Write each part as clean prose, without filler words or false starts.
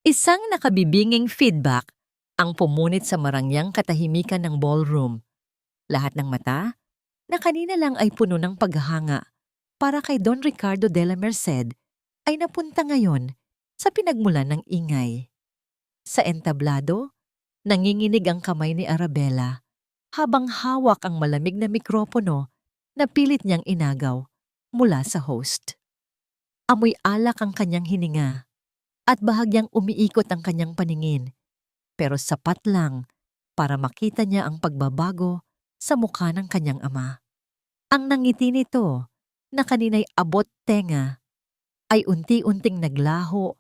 Isang nakabibinging feedback ang pumunit sa marangyang katahimikan ng ballroom. Lahat ng mata na kanina lang ay puno ng paghahanga para kay Don Ricardo de la Merced ay napunta ngayon sa pinagmulan ng ingay. Sa entablado, nanginginig ang kamay ni Arabella habang hawak ang malamig na mikropono na pilit niyang inagaw mula sa host. Amoy alak ang kanyang hininga at bahagyang umiikot ang kanyang paningin, pero sapat lang para makita niya ang pagbabago sa mukha ng kanyang ama. Ang nangiti nito na kanina'y abot tenga ay unti-unting naglaho,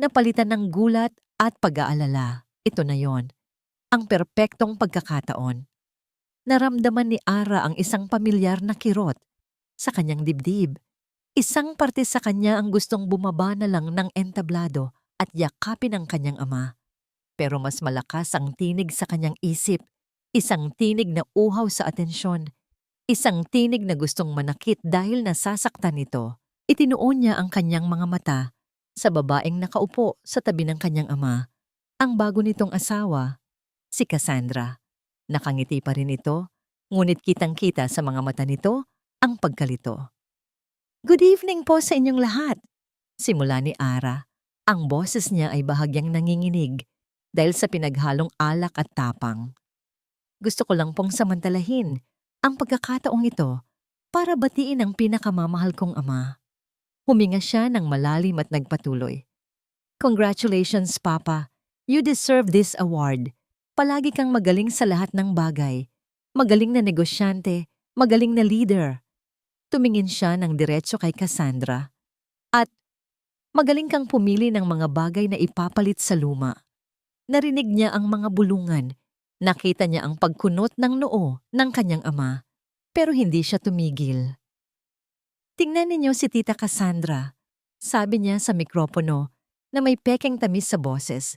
napalitan ng gulat at pag-aalala. Ito na yon, ang perpektong pagkakataon. Naramdaman ni Ara ang isang pamilyar na kirot sa kanyang dibdib. Isang parte sa kanya ang gustong bumaba na lang ng entablado at yakapin ang kanyang ama. Pero mas malakas ang tinig sa kanyang isip, isang tinig na uhaw sa atensyon, isang tinig na gustong manakit dahil nasasaktan nito. Itinuon niya ang kanyang mga mata sa babaeng nakaupo sa tabi ng kanyang ama, ang bago nitong asawa, si Cassandra. Nakangiti pa rin ito, ngunit kitang-kita sa mga mata nito ang pagkalito. "Good evening po sa inyong lahat," simula ni Ara. Ang boses niya ay bahagyang nanginginig dahil sa pinaghalong alak at tapang. "Gusto ko lang pong samantalahin ang pagkakataong ito para batiin ang pinakamamahal kong ama." Huminga siya ng malalim at nagpatuloy. "Congratulations, Papa. You deserve this award. Palagi kang magaling sa lahat ng bagay. Magaling na negosyante, magaling na leader." Tumingin siya ng diretso kay Cassandra. "At magaling kang pumili ng mga bagay na ipapalit sa luma." Narinig niya ang mga bulungan. Nakita niya ang pagkunot ng noo ng kanyang ama. Pero hindi siya tumigil. "Tingnan ninyo si Tita Cassandra," sabi niya sa mikropono na may pekeng tamis sa boses.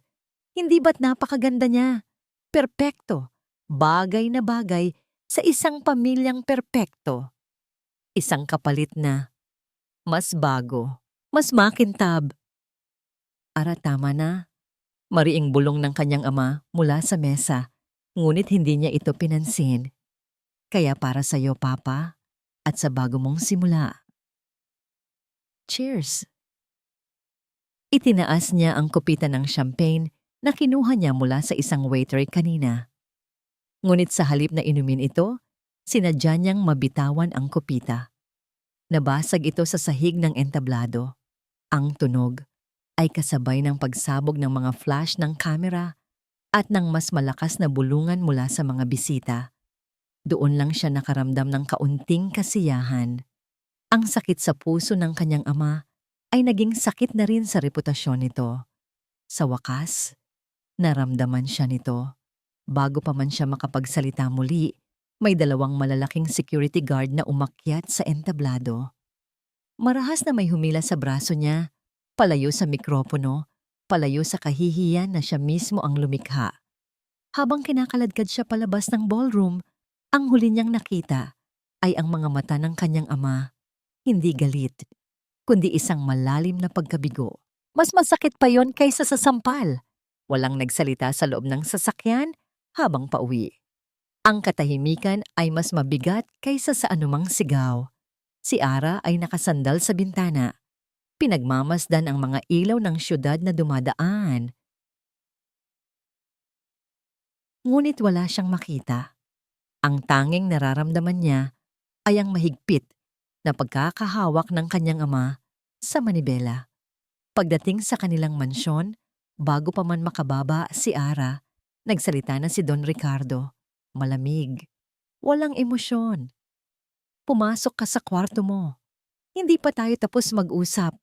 "Hindi ba't napakaganda niya? Perpekto. Bagay na bagay sa isang pamilyang perpekto. Isang kapalit na mas bago, mas makintab." "Ara, tama na." Mariing bulong ng kanyang ama mula sa mesa, ngunit hindi niya ito pinansin. "Kaya para sa iyo, Papa, at sa bago mong simula. Cheers." Itinaas niya ang kupita ng champagne na kinuha niya mula sa isang waiter kanina. Ngunit sa halip na inumin ito, sinadya niyang mabitawan ang kupita. Nabasag ito sa sahig ng entablado. Ang tunog ay kasabay ng pagsabog ng mga flash ng kamera at ng mas malakas na bulungan mula sa mga bisita. Doon lang siya nakaramdam ng kaunting kasiyahan. Ang sakit sa puso ng kanyang ama ay naging sakit na rin sa reputasyon nito. Sa wakas, naramdaman siya nito. Bago pa man siya makapagsalita muli, may dalawang malalaking security guard na umakyat sa entablado. Marahas na may humila sa braso niya, palayo sa mikropono, palayo sa kahihiyan na siya mismo ang lumikha. Habang kinakaladkad siya palabas ng ballroom, ang huli niyang nakita ay ang mga mata ng kanyang ama. Hindi galit, kundi isang malalim na pagkabigo. Mas masakit pa yon kaysa sa sampal. Walang nagsalita sa loob ng sasakyan habang pauwi. Ang katahimikan ay mas mabigat kaysa sa anumang sigaw. Si Ara ay nakasandal sa bintana. Pinagmamasdan ang mga ilaw ng syudad na dumadaan. Ngunit wala siyang makita. Ang tanging nararamdaman niya ay ang mahigpit na pagkakahawak ng kanyang ama sa manibela. Pagdating sa kanilang mansyon, bago pa man makababa si Ara, nagsalita na si Don Ricardo. Malamig, walang emosyon. "Pumasok ka sa kwarto mo. Hindi pa tayo tapos mag-usap,"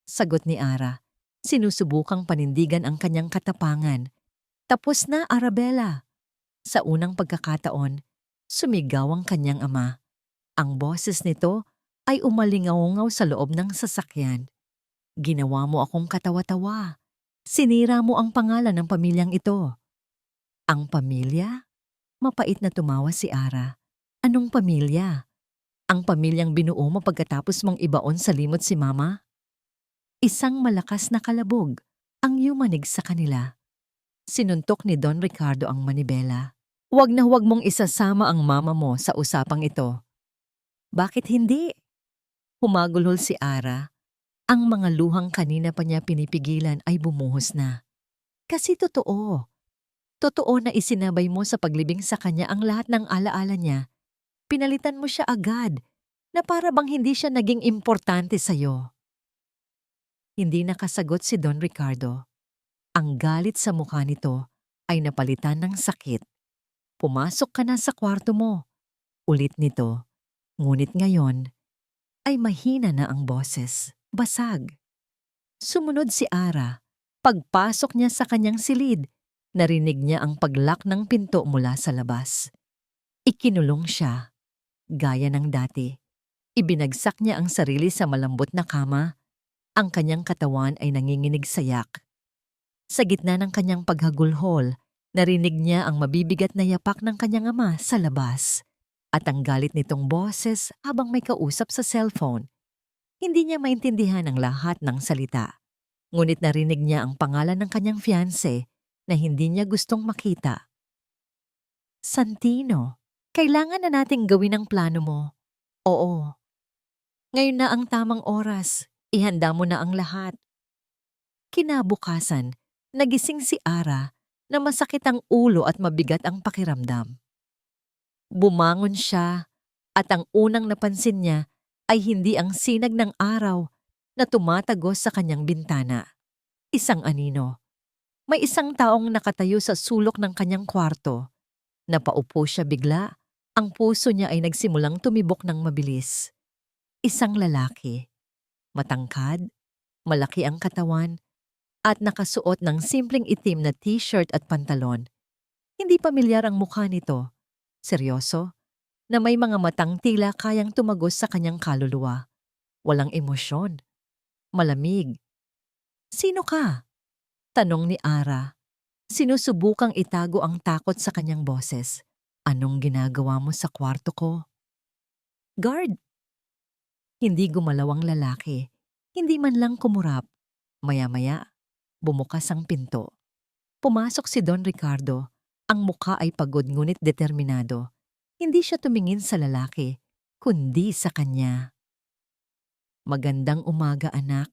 sagot ni Ara. Sinusubukang panindigan ang kanyang katapangan. "Tapos na, Arabella." Sa unang pagkakataon, sumigaw ang kanyang ama. Ang boses nito ay umalingaw sa loob ng sasakyan. "Ginawa mo akong katawa-tawa. Sinira mo ang pangalan ng pamilyang ito." "Ang pamilya?" Mapait na tumawa si Ara. "Anong pamilya? Ang pamilyang binuo mo pagkatapos mong ibaon sa limot si Mama?" Isang malakas na kalabog Ang yumanig sa kanila. Sinuntok ni Don Ricardo ang manibela. Huwag na huwag mong isasama ang mama mo sa usapang ito. Bakit hindi? Humagulhol si Ara. Ang mga luhang kanina pa niya pinipigilan ay bumuhos na. Kasi totoo. Totoo na isinabay mo sa paglibing sa kanya ang lahat ng alaala niya. Pinalitan mo siya agad na para bang hindi siya naging importante sa'yo. Hindi nakasagot si Don Ricardo. Ang galit sa mukha nito ay napalitan ng sakit. Pumasok ka na sa kwarto mo. Ulit nito. Ngunit ngayon ay mahina na ang boses. Basag. Sumunod si Ara. Pagpasok niya sa kanyang silid, narinig niya ang paglak ng pinto mula sa labas. Ikinulong siya. Gaya ng dati. Ibinagsak niya ang sarili sa malambot na kama. Ang kanyang katawan ay nanginginig sa yak. Sa gitna ng kanyang paghagulhol, narinig niya ang mabibigat na yapak ng kanyang ama sa labas. At ang galit nitong boses habang may kausap sa cellphone. Hindi niya maintindihan ang lahat ng salita. Ngunit narinig niya ang pangalan ng kanyang fiancé na hindi niya gustong makita. Santino, kailangan na nating gawin ang plano mo. Oo. Ngayon na ang tamang oras. Ihanda mo na ang lahat. Kinabukasan, nagising si Ara na masakit ang ulo at mabigat ang pakiramdam. Bumangon siya at ang unang napansin niya ay hindi ang sinag ng araw na tumatagos sa kanyang bintana. Isang anino. May isang taong nakatayo sa sulok ng kanyang kwarto. Napaupo siya bigla. Ang puso niya ay nagsimulang tumibok ng mabilis. Isang lalaki. Matangkad, malaki ang katawan, at nakasuot ng simpleng itim na t-shirt at pantalon. Hindi pamilyar ang mukha nito. Seryoso, na may mga matang tila kayang tumagos sa kanyang kaluluwa. Walang emosyon. Malamig. Sino ka? Tanong ni Ara. Sinusubukang itago ang takot sa kanyang boses. Anong ginagawa mo sa kwarto ko? Guard. Hindi gumalaw ang lalaki. Hindi man lang kumurap. Maya-maya, bumukas ang pinto. Pumasok si Don Ricardo. Ang mukha ay pagod ngunit determinado. Hindi siya tumingin sa lalaki, kundi sa kanya. Magandang umaga, anak.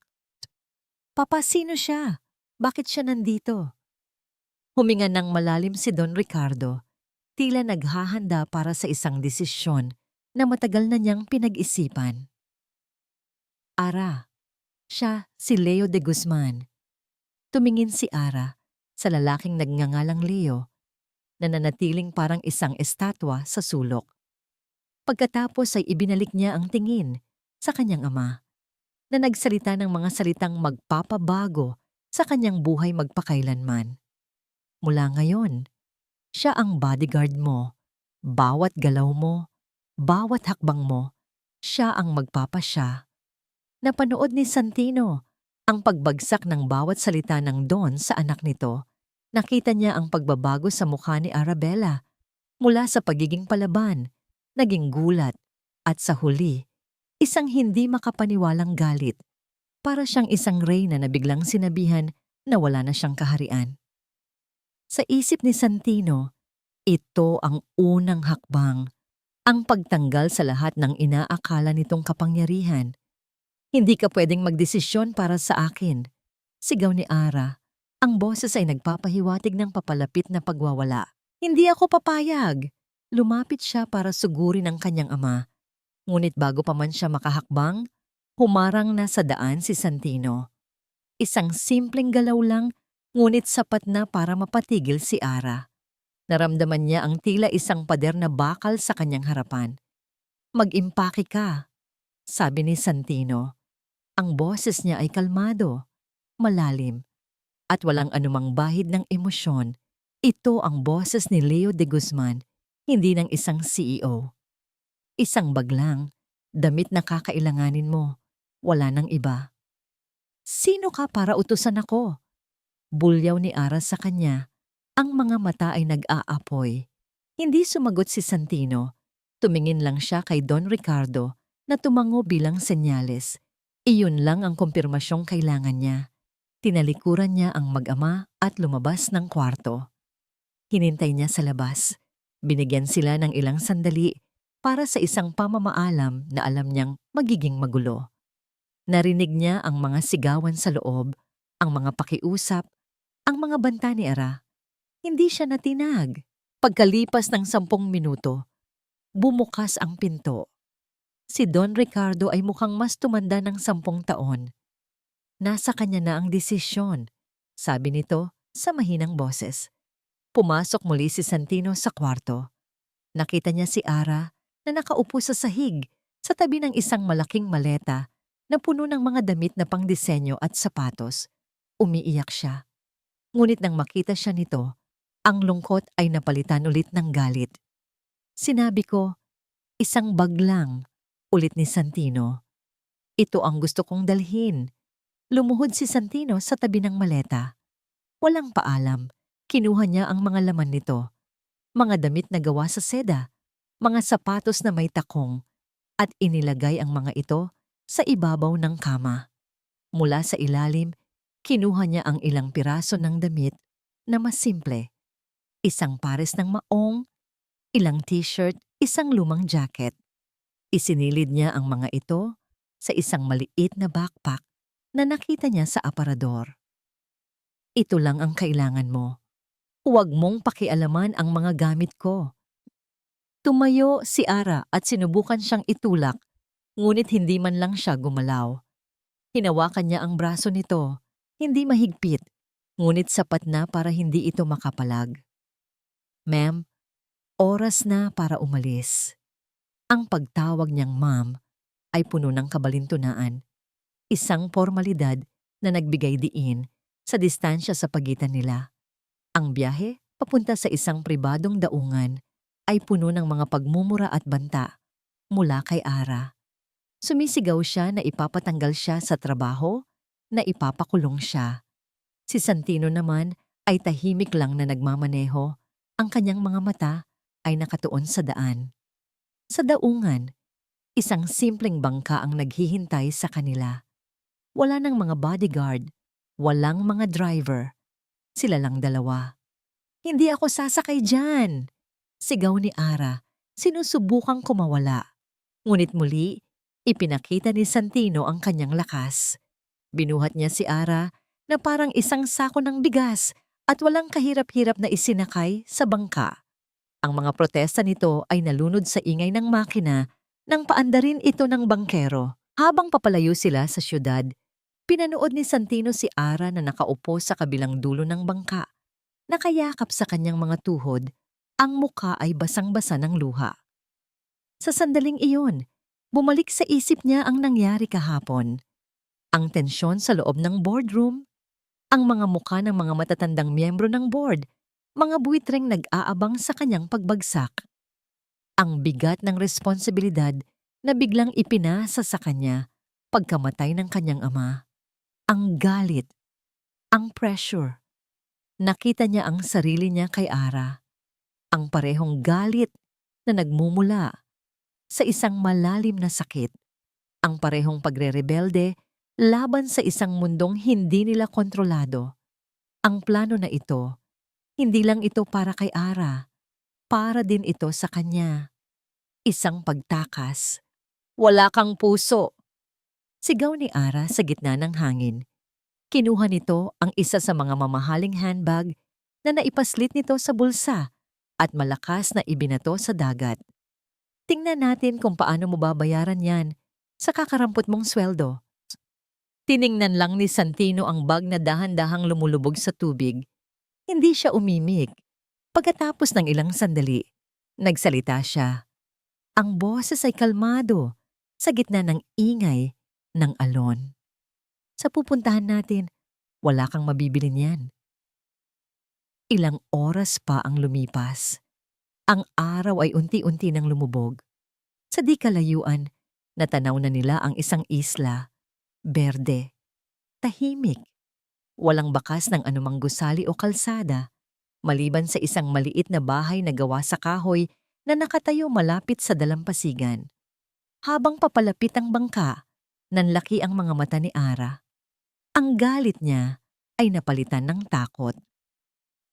Papa, sino siya? Bakit siya nandito? Huminga ng malalim si Don Ricardo. Tila naghahanda para sa isang desisyon na matagal na niyang pinag-isipan. Ara, siya si Leo de Guzman. Tumingin si Ara sa lalaking nagngangalang Leo na nanatiling parang isang estatwa sa sulok. Pagkatapos ay ibinalik niya ang tingin sa kanyang ama na nagsalita ng mga salitang magpapabago sa kanyang buhay magpakailanman. Mula ngayon, siya ang bodyguard mo. Bawat galaw mo, bawat hakbang mo, siya ang magpapasya. Napanood ni Santino ang pagbagsak ng bawat salita ng Don sa anak nito. Nakita niya ang pagbabago sa mukha ni Arabella mula sa pagiging palaban, naging gulat, at sa huli, isang hindi makapaniwalang galit. Para siyang isang reyna na biglang sinabihan na wala na siyang kaharian. Sa isip ni Santino, ito ang unang hakbang, ang pagtanggal sa lahat ng inaakala nitong kapangyarihan. Hindi ka pwedeng magdesisyon para sa akin, sigaw ni Ara. Ang boses ay nagpapahiwatig ng papalapit na pagwawala. Hindi ako papayag. Lumapit siya para sugurin ang kanyang ama. Ngunit bago pa man siya makahakbang, humarang na sa daan si Santino. Isang simpleng galaw lang, ngunit sapat na para mapatigil si Ara. Naramdaman niya ang tila isang pader na bakal sa kanyang harapan. Mag-impake ka, sabi ni Santino. Ang boses niya ay kalmado, malalim, at walang anumang bahid ng emosyon. Ito ang boses ni Leo de Guzman, hindi ng isang CEO. Isang baglang, damit na kakailanganin mo, wala nang iba. Sino ka para utusan ako? Bulyaw ni Ara sa kanya. Ang mga mata ay nag-aapoy. Hindi sumagot si Santino. Tumingin lang siya kay Don Ricardo na tumango bilang senyales. Iyon lang ang kumpirmasyong kailangan niya. Tinalikuran niya ang mag-ama at lumabas ng kwarto. Hinintay niya sa labas. Binigyan sila ng ilang sandali para sa isang pamamaalam na alam niyang magiging magulo. Narinig niya ang mga sigawan sa loob, ang mga pakiusap, ang mga banta ni Ara. Hindi siya natinag. Pagkalipas ng 10 minuto, bumukas ang pinto. Si Don Ricardo ay mukhang mas tumanda ng 10 taon. Nasa kanya na ang desisyon, sabi nito sa mahinang boses. Pumasok muli si Santino sa kwarto. Nakita niya si Ara na nakaupo sa sahig sa tabi ng isang malaking maleta na puno ng mga damit na pangdisenyo at sapatos. Umiiyak siya. Ngunit nang makita siya nito, ang lungkot ay napalitan ulit ng galit. Sinabi ko, "Isang bag lang," ulit ni Santino. "Ito ang gusto kong dalhin." Lumuhod si Santino sa tabi ng maleta. Walang paalam, kinuha niya ang mga laman nito. Mga damit na gawa sa seda, mga sapatos na may takong, at inilagay ang mga ito sa ibabaw ng kama. Mula sa ilalim, kinuha niya ang ilang piraso ng damit na mas simple. Isang pares ng maong, ilang t-shirt, isang lumang jacket. Isinilid niya ang mga ito sa isang maliit na backpack na nakita niya sa aparador. "Ito lang ang kailangan mo. Huwag mong pakialaman ang mga gamit ko." Tumayo si Ara at sinubukan siyang itulak, ngunit hindi man lang siya gumalaw. Hinawakan niya ang braso nito, hindi mahigpit, ngunit sapat na para hindi ito makapalag. "Ma'am, oras na para umalis." Ang pagtawag niyang ma'am ay puno ng kabalintunaan, isang formalidad na nagbigay diin sa distansya sa pagitan nila. Ang biyahe papunta sa isang pribadong daungan ay puno ng mga pagmumura at banta mula kay Ara. Sumisigaw siya na ipapatanggal siya sa trabaho, na ipapakulong siya. Si Santino naman ay tahimik lang na nagmamaneho, ang kanyang mga mata ay nakatuon sa daan. Sa daungan, isang simpleng bangka ang naghihintay sa kanila. Wala ng mga bodyguard, walang mga driver. Sila lang dalawa. "Hindi ako sasakay dyan!" Sigaw ni Ara, sinusubukang kumawala. Ngunit muli, ipinakita ni Santino ang kanyang lakas. Binuhat niya si Ara na parang isang sako ng bigas at walang kahirap-hirap na isinakay sa bangka. Ang mga protesta nito ay nalunod sa ingay ng makina nang paandarin ito ng bangkero. Habang papalayo sila sa syudad, pinanood ni Santino si Ara na nakaupo sa kabilang dulo ng bangka. Nakayakap sa kanyang mga tuhod, ang muka ay basang-basa ng luha. Sa sandaling iyon, bumalik sa isip niya ang nangyari kahapon. Ang tensyon sa loob ng boardroom, ang mga mukha ng mga matatandang miyembro ng board, mga buitreng nag-aabang sa kanyang pagbagsak. Ang bigat ng responsibilidad na biglang ipinasa sa kanya pagkamatay ng kanyang ama. Ang galit, ang pressure. Nakita niya ang sarili niya kay Ara. Ang parehong galit na nagmumula sa isang malalim na sakit. Ang parehong pagre-rebelde laban sa isang mundong hindi nila kontrolado. Ang plano na ito, hindi lang ito para kay Ara, para din ito sa kanya. Isang pagtakas. "Wala kang puso!" Sigaw ni Ara sa gitna ng hangin. Kinuha nito ang isa sa mga mamahaling handbag na naipaslit nito sa bulsa at malakas na ibinato sa dagat. "Tingnan natin kung paano mo babayaran yan sa kakarampot mong sweldo." Tiningnan lang ni Santino ang bag na dahan-dahang lumulubog sa tubig. Hindi siya umimik. Pagkatapos ng ilang sandali, nagsalita siya. Ang boses ay kalmado sa gitna ng ingay ng alon. "Sa pupuntahan natin, wala kang mabibili niyan." Ilang oras pa ang lumipas. Ang araw ay unti-unti nang lumubog. Sa di kalayuan, natanaw na nila ang isang isla, berde, tahimik. Walang bakas ng anumang gusali o kalsada, maliban sa isang maliit na bahay na gawa sa kahoy na nakatayo malapit sa dalampasigan. Habang papalapit ang bangka, nanlaki ang mga mata ni Ara. Ang galit niya ay napalitan ng takot.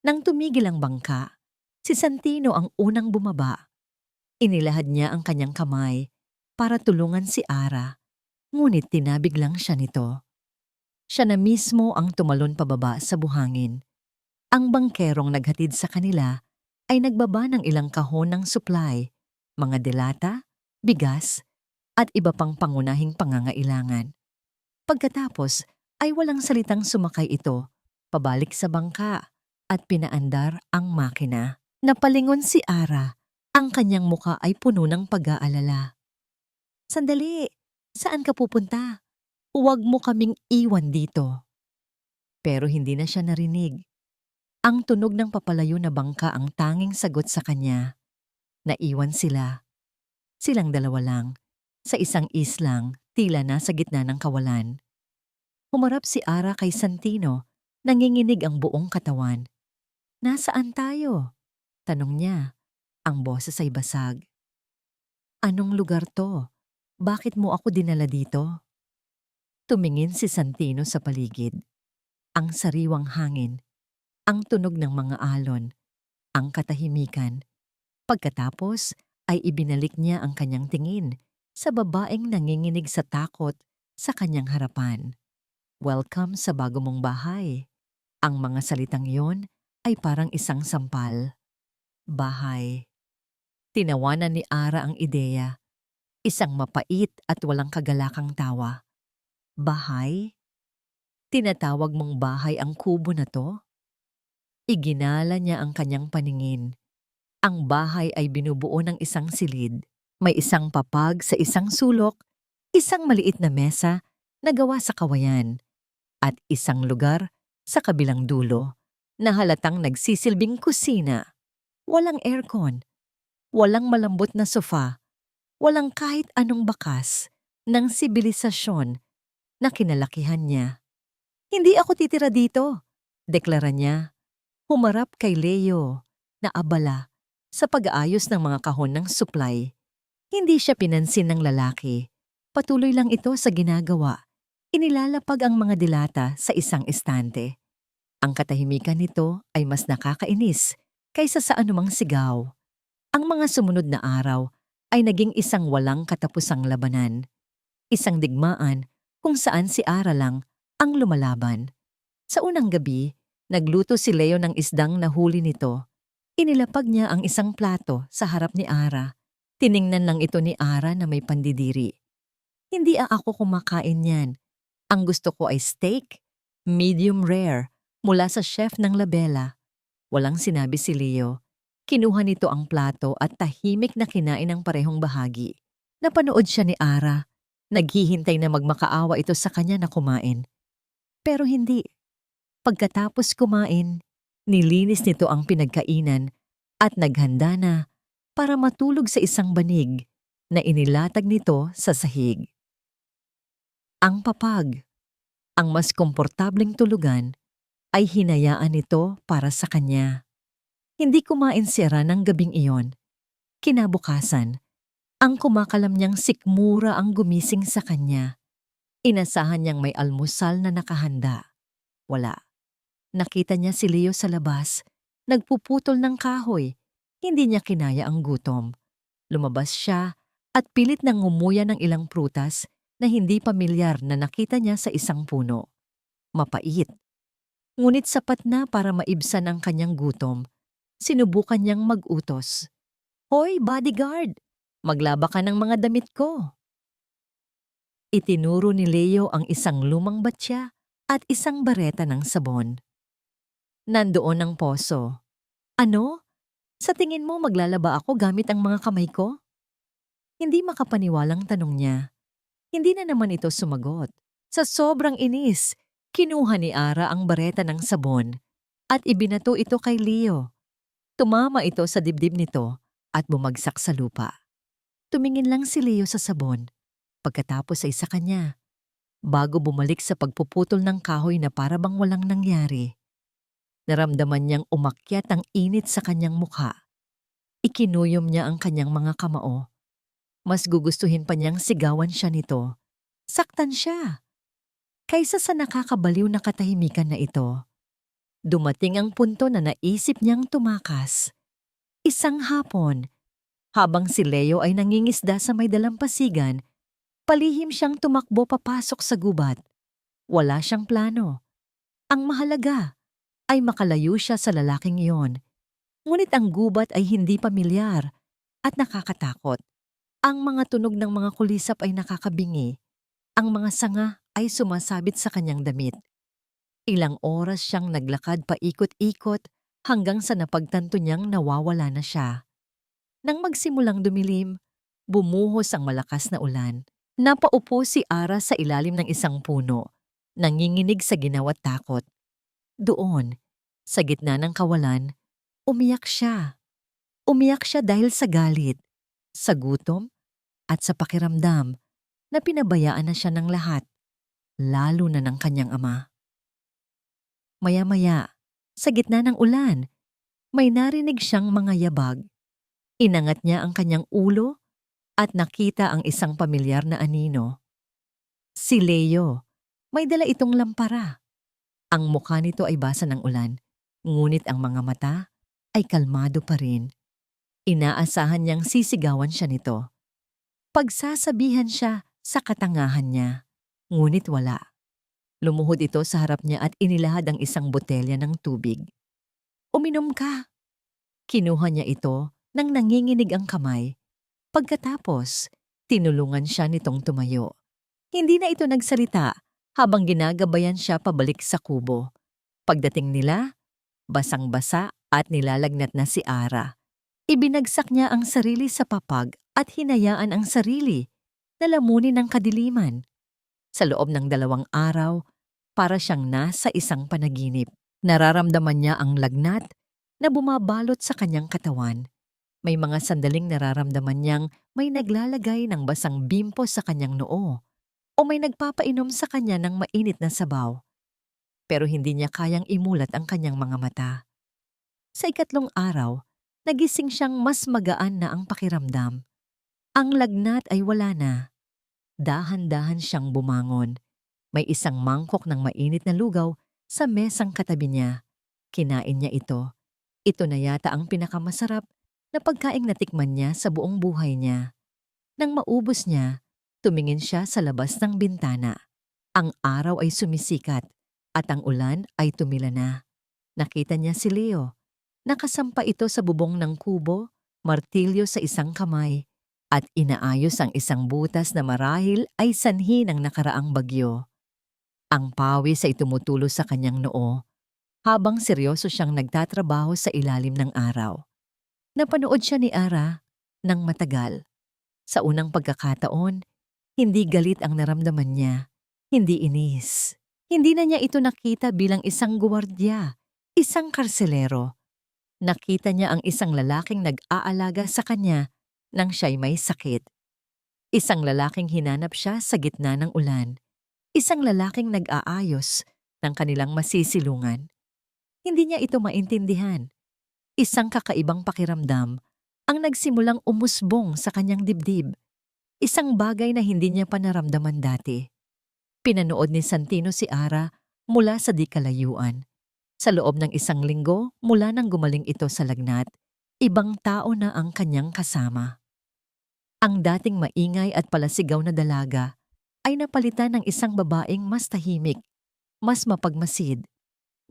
Nang tumigil ang bangka, si Santino ang unang bumaba. Inilahad niya ang kanyang kamay para tulungan si Ara, ngunit tinabig lang siya nito. Siya na mismo ang tumalon pababa sa buhangin. Ang bangkerong naghatid sa kanila ay nagbaba ng ilang kahon ng supply, mga delata, bigas, at iba pang pangunahing pangangailangan. Pagkatapos ay walang salitang sumakay ito, pabalik sa bangka at pinaandar ang makina. Napalingon si Ara, ang kanyang muka ay puno ng pag-aalala. "Sandali, saan ka pupunta? Huwag mo kaming iwan dito." Pero hindi na siya narinig. Ang tunog ng papalayo na bangka ang tanging sagot sa kanya. Naiwan sila. Silang dalawa lang, sa isang islang, tila nasa gitna ng kawalan. Humarap si Ara kay Santino, nanginginig ang buong katawan. "Nasaan tayo?" tanong niya. Ang boses ay basag. "Anong lugar to? Bakit mo ako dinala dito?" Tumingin si Santino sa paligid. Ang sariwang hangin, ang tunog ng mga alon, ang katahimikan. Pagkatapos ay ibinalik niya ang kanyang tingin sa babaeng nanginginig sa takot sa kanyang harapan. "Welcome sa bago mong bahay." Ang mga salitang yon ay parang isang sampal. Bahay. Tinawanan ni Ara ang ideya. Isang mapait at walang kagalakang tawa. "Bahay? Tinatawag mong bahay ang kubo na to?" Iginala niya ang kanyang paningin. Ang bahay ay binubuo ng isang silid. May isang papag sa isang sulok, isang maliit na mesa na gawa sa kawayan, at isang lugar sa kabilang dulo na halatang nagsisilbing kusina. Walang aircon, walang malambot na sofa, walang kahit anong bakas ng sibilisasyon na kinalakihan niya. "Hindi ako titira dito," deklara niya. Humarap kay Leo na abala sa pag-aayos ng mga kahon ng supply. Hindi siya pinansin ng lalaki. Patuloy lang ito sa ginagawa. Inilalapag ang mga dilata sa isang estante. Ang katahimikan nito ay mas nakakainis kaysa sa anumang sigaw. Ang mga sumunod na araw ay naging isang walang katapusang labanan. Isang digmaan kung saan si Ara lang ang lumalaban. Sa unang gabi, nagluto si Leo ng isdang nahuli nito. Inilapag niya ang isang plato sa harap ni Ara. Tiningnan lang ito ni Ara na may pandidiri. "Hindi ako kumakain yan. Ang gusto ko ay steak, medium rare, mula sa chef ng Labella." Walang sinabi si Leo. Kinuha nito ang plato at tahimik na kinain ang parehong bahagi. Napanood siya ni Ara. Naghihintay na magmakaawa ito sa kanya na kumain. Pero hindi. Pagkatapos kumain, nilinis nito ang pinagkainan at naghanda na para matulog sa isang banig na inilatag nito sa sahig. Ang papag, ang mas komportableng tulugan, ay hinayaan nito para sa kanya. Hindi kumain si Ara ng gabing iyon. Kinabukasan, ang kumakalam niyang sikmura ang gumising sa kanya. Inasahan niyang may almusal na nakahanda. Wala. Nakita niya si Leo sa labas, nagpuputol ng kahoy. Hindi niya kinaya ang gutom. Lumabas siya at pilit nang ngumuya ng ilang prutas na hindi pamilyar na nakita niya sa isang puno. Mapait. Ngunit sapat na para maibsan ang kanyang gutom. Sinubukan niyang mag-utos. "Hoy, bodyguard! Maglaba ka ng mga damit ko." Itinuro ni Leo ang isang lumang batya at isang bareta ng sabon. Nandoon ang poso. "Ano? Sa tingin mo maglalaba ako gamit ang mga kamay ko?" Hindi makapaniwalang tanong niya. Hindi na naman ito sumagot. Sa sobrang inis, kinuha ni Ara ang bareta ng sabon at ibinato ito kay Leo. Tumama ito sa dibdib nito at bumagsak sa lupa. Tumingin lang si Leo sa sabon, pagkatapos ay sa kanya, bago bumalik sa pagpuputol ng kahoy na para bang walang nangyari. Naramdaman niyang umakyat ang init sa kanyang mukha. Ikinuyom niya ang kanyang mga kamao. Mas gugustuhin pa niyang sigawan siya nito. Saktan siya. kaysa sa nakakabaliw na katahimikan na ito. Dumating ang punto na naisip niyang tumakas. Isang hapon, habang si Leo ay nangingisda sa may dalampasigan, palihim siyang tumakbo papasok sa gubat. Wala siyang plano. Ang mahalaga ay makalayo siya sa lalaking iyon. Ngunit ang gubat ay hindi pamilyar at nakakatakot. Ang mga tunog ng mga kulisap ay nakakabingi. Ang mga sanga ay sumasabit sa kanyang damit. Ilang oras siyang naglakad paikot-ikot hanggang sa napagtanto niyang nawawala na siya. Nang magsimulang dumilim, bumuhos ang malakas na ulan. Napaupo si Ara sa ilalim ng isang puno, nanginginig sa ginawa't takot. Doon, sa gitna ng kawalan, umiyak siya. Umiyak siya dahil sa galit, sa gutom, at sa pakiramdam na pinabayaan na siya ng lahat, lalo na ng kanyang ama. Maya-maya, sa gitna ng ulan, may narinig siyang mga yabag. Inangat niya ang kanyang ulo at nakita ang isang pamilyar na anino. Si Leo, may dala itong lampara. Ang mukha nito ay basa ng ulan, ngunit ang mga mata ay kalmado pa rin. Inaasahan niyang sisigawan siya nito. Pagsasabihan siya sa katangahan niya, ngunit wala. Lumuhod ito sa harap niya at inilahad ang isang botelya ng tubig. Uminom ka! Kinuha niya ito nang nanginginig ang kamay. Pagkatapos, tinulungan siya nitong tumayo. Hindi na ito nagsalita habang ginagabayan siya pabalik sa kubo. Pagdating nila, basang-basa at nilalagnat na si Ara. Ibinagsak niya ang sarili sa papag at hinayaan ang sarili na lamunin ng kadiliman. Sa loob ng 2 araw, para siyang nasa isang panaginip. Nararamdaman niya ang lagnat na bumabalot sa kanyang katawan. May mga sandaling nararamdaman niyang may naglalagay ng basang bimpo sa kanyang noo o may nagpapainom sa kanya ng mainit na sabaw. Pero hindi niya kayang imulat ang kanyang mga mata. Sa 3 araw, nagising siyang mas magaan na ang pakiramdam. Ang lagnat ay wala na. Dahan-dahan siyang bumangon. May isang mangkok ng mainit na lugaw sa mesang katabi niya. Kinain niya ito. Ito na yata ang pinakamasarap na pagkaing natikman niya sa buong buhay niya. Nang maubos niya, tumingin siya sa labas ng bintana. Ang araw ay sumisikat at ang ulan ay tumila na. Nakita niya si Leo. Nakasampa ito sa bubong ng kubo, martilyo sa isang kamay, at inaayos ang isang butas na marahil ay sanhi ng nakaraang bagyo. Ang pawis ay tumutulo sa kanyang noo habang seryoso siyang nagtatrabaho sa ilalim ng araw. Napanood siya ni Ara ng matagal. Sa unang pagkakataon, hindi galit ang naramdaman niya, hindi inis. Hindi na niya ito nakita bilang isang guwardiya, isang karselero. Nakita niya ang isang lalaking nag-aalaga sa kanya nang siya'y may sakit. Isang lalaking hinanap siya sa gitna ng ulan. Isang lalaking nag-aayos ng kanilang masisilungan. Hindi niya ito maintindihan. Isang kakaibang pakiramdam ang nagsimulang umusbong sa kanyang dibdib. Isang bagay na hindi niya pa naramdaman dati. Pinanood ni Santino si Ara mula sa di kalayuan. Sa loob ng 1 linggo mula nang gumaling ito sa lagnat, ibang tao na ang kanyang kasama. Ang dating maingay at palasigaw na dalaga ay napalitan ng isang babaeng mas tahimik, mas mapagmasid.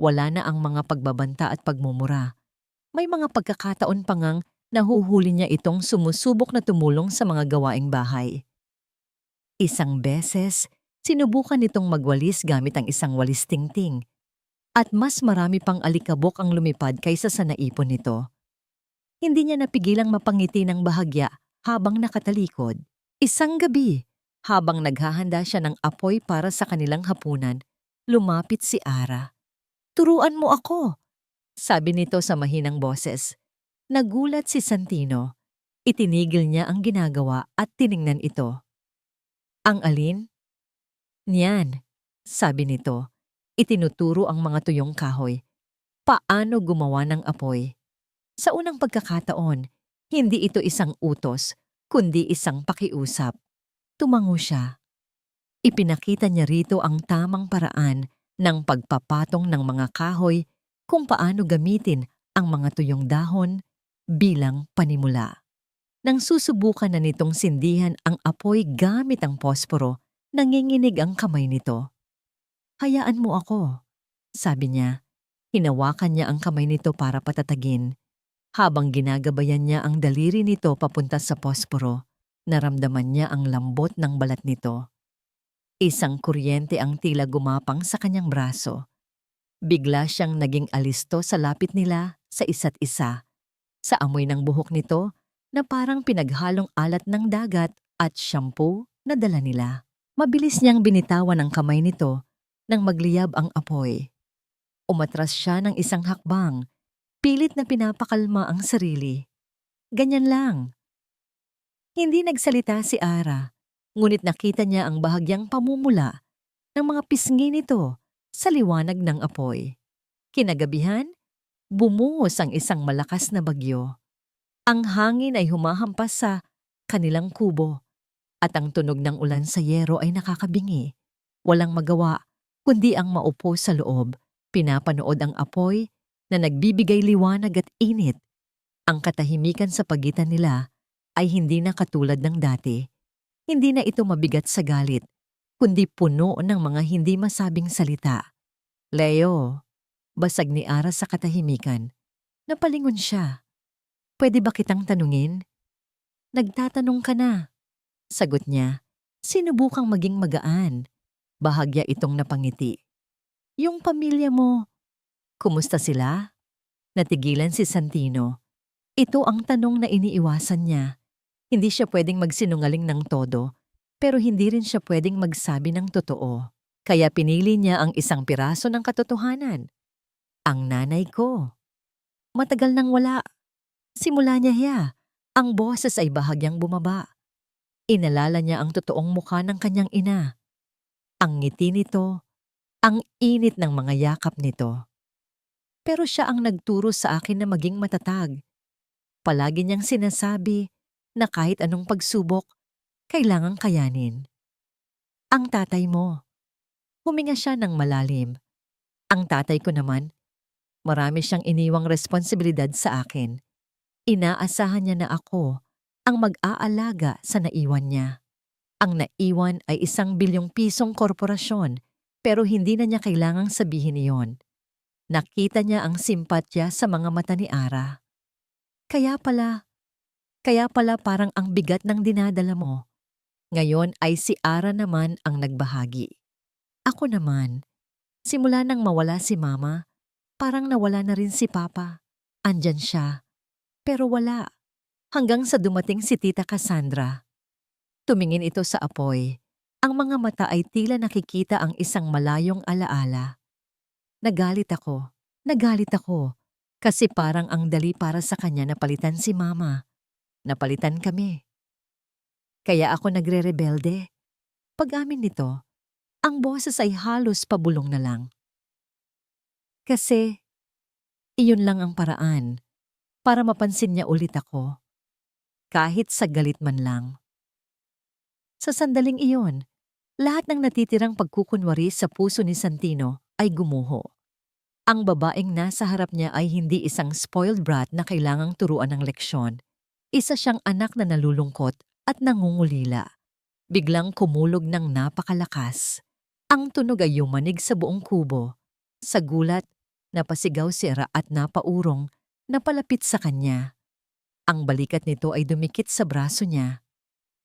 Wala na ang mga pagbabanta at pagmumura. May mga pagkakataon pa ngang nahuhuli niya itong sumusubok na tumulong sa mga gawaing bahay. Isang beses, sinubukan nitong magwalis gamit ang isang walis tingting. At mas marami pang alikabok ang lumipad kaysa sa naipon nito. Hindi niya napigilang mapangiti ng bahagya habang nakatalikod. Isang gabi, habang naghahanda siya ng apoy para sa kanilang hapunan, lumapit si Ara. "Turuan mo ako," sabi nito sa mahinang boses. Nagulat si Santino. Itinigil niya ang ginagawa at tiningnan ito. "Ang alin?" "Niyan," sabi nito. Itinuturo ang mga tuyong kahoy. Paano gumawa ng apoy? Sa unang pagkakataon, hindi ito isang utos, kundi isang pakiusap. Tumango siya. Ipinakita niya rito ang tamang paraan ng pagpapatong ng mga kahoy kung paano gamitin ang mga tuyong dahon bilang panimula. Nang susubukan na nitong sindihan ang apoy gamit ang posporo, nanginginig ang kamay nito. "Hayaan mo ako," sabi niya. Hinawakan niya ang kamay nito para patatagin. Habang ginagabayan niya ang daliri nito papunta sa posporo, naramdaman niya ang lambot ng balat nito. Isang kuryente ang tila gumapang sa kanyang braso. Bigla siyang naging alisto sa lapit nila sa isa't isa. Sa amoy ng buhok nito na parang pinaghalong alat ng dagat at shampoo na dala nila. Mabilis niyang binitawan ang kamay nito nang magliyab ang apoy. Umatras siya ng isang hakbang, pilit na pinapakalma ang sarili. Ganyan lang. Hindi nagsalita si Ara, ngunit nakita niya ang bahagyang pamumula ng mga pisngi nito sa liwanag ng apoy. Kinagabihan, bumuhos ang isang malakas na bagyo. Ang hangin ay humahampas sa kanilang kubo at ang tunog ng ulan sa yero ay nakakabingi. Walang magawa kundi ang maupo sa loob, pinapanood ang apoy na nagbibigay liwanag at init. Ang katahimikan sa pagitan nila ay hindi na katulad ng dati. Hindi na ito mabigat sa galit, kundi puno ng mga hindi masabing salita. "Leo," basag ni Ara sa katahimikan. Napalingon siya. "Pwede ba kitang tanungin?" "Nagtatanong ka na," sagot niya. Sinubukang maging magaan. Bahagya itong napangiti. "Yung pamilya mo, kumusta sila?" Natigilan si Santino. Ito ang tanong na iniiwasan niya. Hindi siya pwedeng magsinungaling ng todo, pero hindi rin siya pwedeng magsabi ng totoo. Kaya pinili niya ang isang piraso ng katotohanan. "Ang nanay ko. Matagal nang wala. Simula niya hiya. Ang boses ay bahagyang bumaba. Inalala niya ang totoong mukha ng kanyang ina. Ang ngiti nito, ang init ng mga yakap nito. Pero siya ang nagturo sa akin na maging matatag. Palagi niyang sinasabi na kahit anong pagsubok, kailangang kayanin. Ang tatay mo." Huminga siya ng malalim. "Ang tatay ko naman, marami siyang iniwang responsibilidad sa akin. Inaasahan niya na ako ang mag-aalaga sa naiwan niya. Ang naiwan ay 1 bilyong pisong korporasyon, pero hindi na niya kailangang sabihin iyon. Nakita niya ang simpatya sa mga mata ni Ara. Kaya pala parang ang bigat ng dinadala mo. Ngayon ay si Ara naman ang nagbahagi. Ako naman, simula nang mawala si Mama, parang nawala na rin si Papa. Andyan siya, pero wala. Hanggang sa dumating si Tita Cassandra." Tumingin ito sa apoy. Ang mga mata ay tila nakikita ang isang malayong alaala. Nagalit ako, kasi parang ang dali para sa kanya na palitan si Mama. Napalitan kami. Kaya ako nagre-rebelde. Pag-amin nito, ang boses ay halos pabulong na lang. Kasi, iyon lang ang paraan para mapansin niya ulit ako. Kahit sa galit man lang. Sa sandaling iyon, lahat ng natitirang pagkukunwari sa puso ni Santino ay gumuho. Ang babaeng nasa harap niya ay hindi isang spoiled brat na kailangang turuan ng leksyon. Isa siyang anak na nalulungkot at nangungulila. Biglang kumulog ng napakalakas. Ang tunog ay yumanig sa buong kubo. Sa gulat, napasigaw si Ara at napaurong na palapit sa kanya. Ang balikat nito ay dumikit sa braso niya.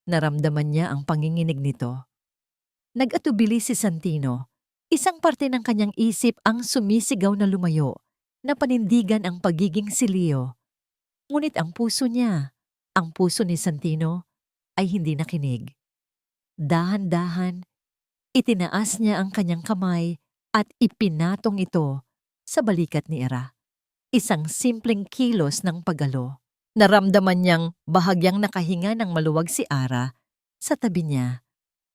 Naramdaman niya ang panginginig nito. Nag-atubili si Santino. Isang parte ng kanyang isip ang sumisigaw na lumayo, na panindigan ang pagiging si Leo. Ngunit ang puso niya, ang puso ni Santino, ay hindi nakinig. Dahan-dahan, itinaas niya ang kanyang kamay at ipinatong ito sa balikat ni Ara. Isang simpleng kilos ng pagalo. Naramdaman niyang bahagyang nakahinga ng maluwag si Ara sa tabi niya.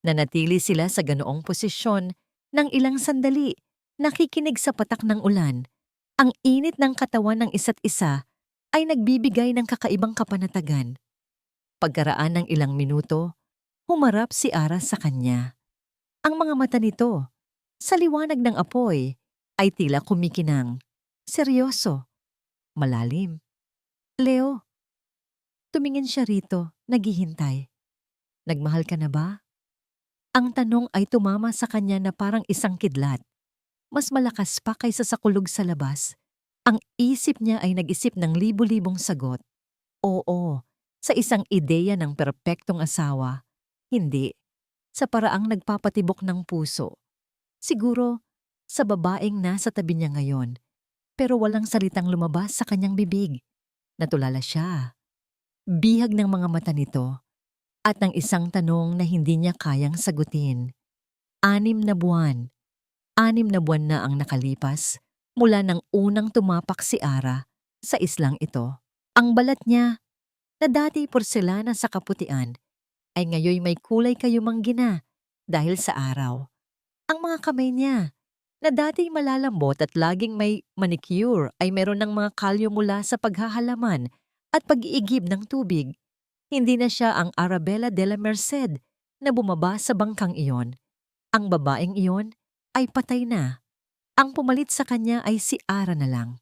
Nanatili sila sa ganoong posisyon ng ilang sandali, nakikinig sa patak ng ulan. Ang init ng katawan ng isa't isa ay nagbibigay ng kakaibang kapanatagan. Pagkaraan ng ilang minuto, humarap si Ara sa kanya. Ang mga mata nito, sa liwanag ng apoy, ay tila kumikinang. Seryoso, malalim. Leo, tumingin siya rito, naghihintay. Nagmahal ka na ba? Ang tanong ay tumama sa kanya na parang isang kidlat. Mas malakas pa kaysa sa kulog sa labas. Ang isip niya ay nag-isip ng libu-libong sagot. Oo, sa isang ideya ng perpektong asawa. Hindi, sa paraang nagpapatibok ng puso. Siguro, sa babaeng nasa tabi niya ngayon. Pero walang salitang lumabas sa kanyang bibig. Natulala siya. Bihag ng mga mata nito. At ng isang tanong na hindi niya kayang sagutin. 6 na buwan. 6 na buwan na ang nakalipas mula nang unang tumapak si Ara sa islang ito. Ang balat niya, na dati porselana sa kaputian, ay ngayoy may kulay kayumanggina dahil sa araw. Ang mga kamay niya, na dati malalambot at laging may manicure, ay meron ng mga kalyo mula sa paghahalaman at pag-iigib ng tubig. Hindi na siya ang Arabella de la Merced na bumaba sa bangkang iyon. Ang babaeng iyon ay patay na. Ang pumalit sa kanya ay si Ara na lang.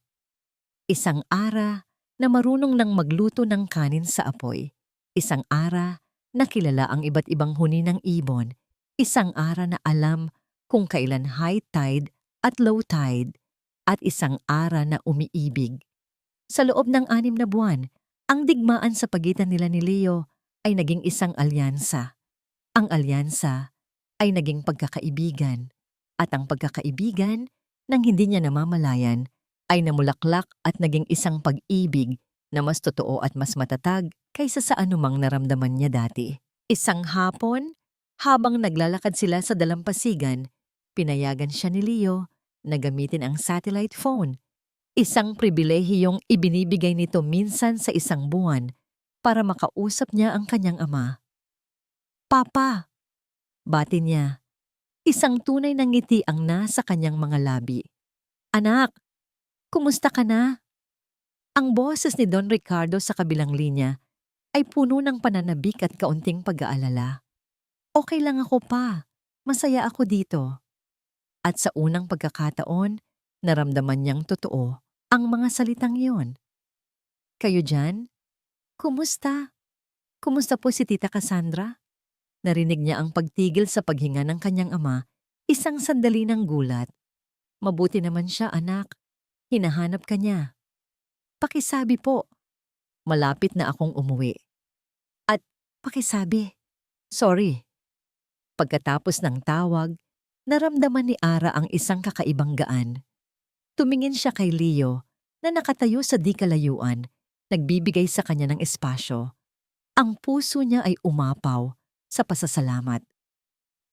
Isang Ara na marunong nang magluto ng kanin sa apoy. Isang Ara na kilala ang iba't ibang huni ng ibon. Isang Ara na alam kung kailan high tide at low tide. At isang Ara na umiibig. Sa loob ng 6 na buwan, ang digmaan sa pagitan nila ni Leo ay naging isang alyansa. Ang alyansa ay naging pagkakaibigan. At ang pagkakaibigan, nang hindi niya namamalayan, ay namulaklak at naging isang pag-ibig na mas totoo at mas matatag kaysa sa anumang naramdaman niya dati. Isang hapon, habang naglalakad sila sa dalampasigan, pinayagan siya ni Leo na gamitin ang satellite phone. Isang pribilehiyong ibinibigay nito minsan sa isang buwan para makausap niya ang kanyang ama. Papa! Bati niya. Isang tunay na ngiti ang nasa kanyang mga labi. Anak, kumusta ka na? Ang boses ni Don Ricardo sa kabilang linya ay puno ng pananabik at kaunting pag-aalala. Okay lang ako pa. Masaya ako dito. At sa unang pagkakataon, naramdaman niyang totoo ang mga salitang iyon. Kayo dyan? Kumusta? Kumusta po si Tita Cassandra? Narinig niya ang pagtigil sa paghinga ng kanyang ama, isang sandali ng gulat. Mabuti naman siya, anak. Hinahanap ka niya. Pakisabi po. Malapit na akong umuwi. At pakisabi. Sorry. Pagkatapos ng tawag, naramdaman ni Ara ang isang kakaibang gaan. Tumingin siya kay Leo na nakatayo sa di kalayuan, nagbibigay sa kanya ng espasyo. Ang puso niya ay umapaw sa pasasalamat.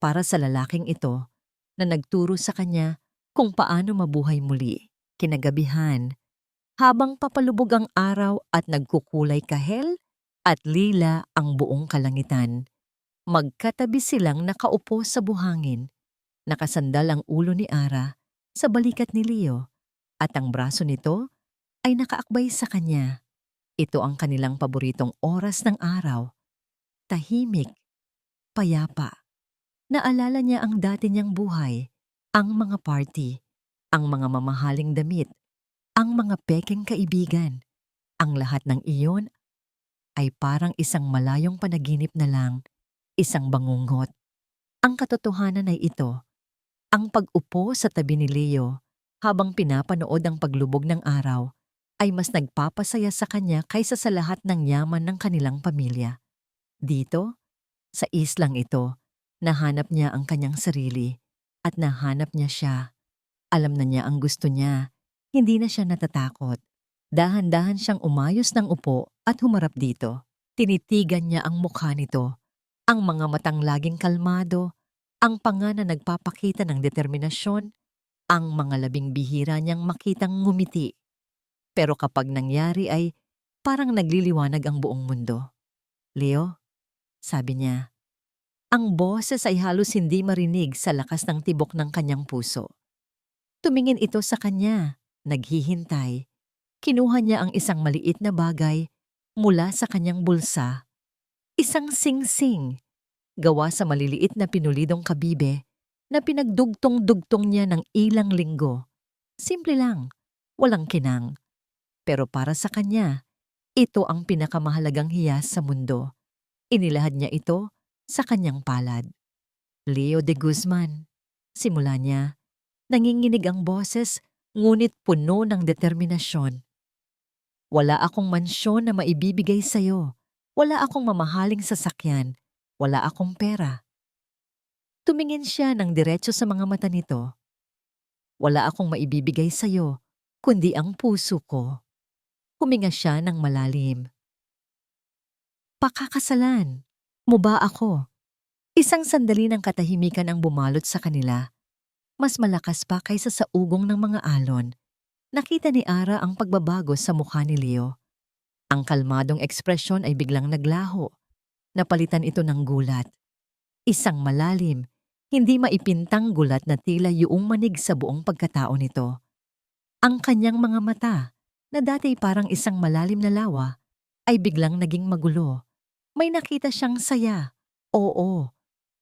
Para sa lalaking ito na nagturo sa kanya kung paano mabuhay muli. Kinagabihan, habang papalubog ang araw at nagkukulay kahel at lila ang buong kalangitan, magkatabi silang nakaupo sa buhangin. Nakasandal ang ulo ni Ara sa balikat ni Leo at ang braso nito ay nakaakbay sa kanya. Ito ang kanilang paboritong oras ng araw. Tahimik, payapa. Naalala niya ang dati niyang buhay, ang mga party, ang mga mamahaling damit, ang mga pekeng kaibigan. Ang lahat ng iyon ay parang isang malayong panaginip na lang, isang bangungot. Ang katotohanan ay ito, ang pag-upo sa tabi ni Leo habang pinapanood ang paglubog ng araw ay mas nagpapasaya sa kanya kaysa sa lahat ng yaman ng kanilang pamilya. Dito, sa islang ito, nahanap niya ang kanyang sarili at nahanap niya siya. Alam na niya ang gusto niya. Hindi na siya natatakot. Dahan-dahan siyang umayos ng upo at humarap dito. Tinitigan niya ang mukha nito. Ang mga matang laging kalmado, ang panga na nagpapakita ng determinasyon, ang mga labing bihira niyang makitang ngumiti. Pero kapag nangyari ay parang nagliliwanag ang buong mundo. Leo, sabi niya. Ang boses ay halos hindi marinig sa lakas ng tibok ng kanyang puso. Tumingin ito sa kanya, naghihintay. Kinuha niya ang isang maliit na bagay mula sa kanyang bulsa. Isang sing-sing, gawa sa maliliit na pinulidong kabibe na pinagdugtong-dugtong niya ng ilang linggo. Simple lang, walang kinang. Pero para sa kanya, ito ang pinakamahalagang hiyas sa mundo. Inilahad niya ito sa kanyang palad. Leo de Guzman. Simula niya, nanginginig ang boses ngunit puno ng determinasyon. Wala akong mansyon na maibibigay sa'yo. Wala akong mamahaling sasakyan. Wala akong pera. Tumingin siya ng diretso sa mga mata nito. Wala akong maibibigay sa'yo, kundi ang puso ko. Huminga siya ng malalim. Pakakasalan mo ba ako? Isang sandali ng katahimikan ang bumalot sa kanila. Mas malakas pa kaysa sa ugong ng mga alon. Nakita ni Ara ang pagbabago sa mukha ni Leo. Ang kalmadong ekspresyon ay biglang naglaho. Napalitan ito ng gulat. Isang malalim, hindi maipintang gulat na tila yuong manig sa buong pagkatao nito. Ang kanyang mga mata, na dati parang isang malalim na lawa, ay biglang naging magulo. May nakita siyang saya. Oo.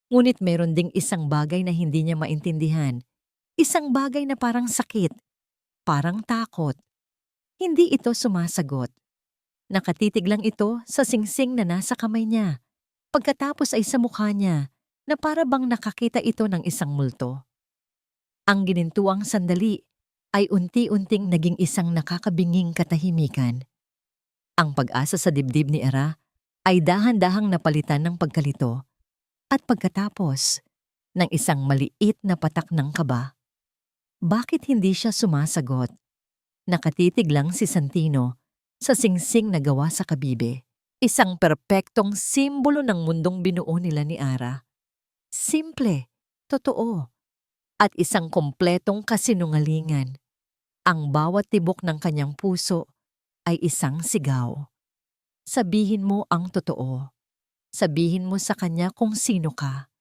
Ngunit meron ding isang bagay na hindi niya maintindihan. Isang bagay na parang sakit. Parang takot. Hindi ito sumasagot. Nakatitig lang ito sa singsing na nasa kamay niya. Pagkatapos ay sa mukha niya na para bang nakakita ito ng isang multo. Ang ginintuang sandali ay unti-unting naging isang nakakabinging katahimikan. Ang pag-asa sa dibdib ni Ara ay dahan-dahang napalitan ng pagkalito at pagkatapos ng isang maliit na patak ng kaba. Bakit hindi siya sumasagot? Nakatitig lang si Santino sa singsing na gawa sa kabibe. Isang perpektong simbolo ng mundong binuo nila ni Ara. Simple, totoo, at isang kompletong kasinungalingan. Ang bawat tibok ng kanyang puso ay isang sigaw. Sabihin mo ang totoo. Sabihin mo sa kanya kung sino ka.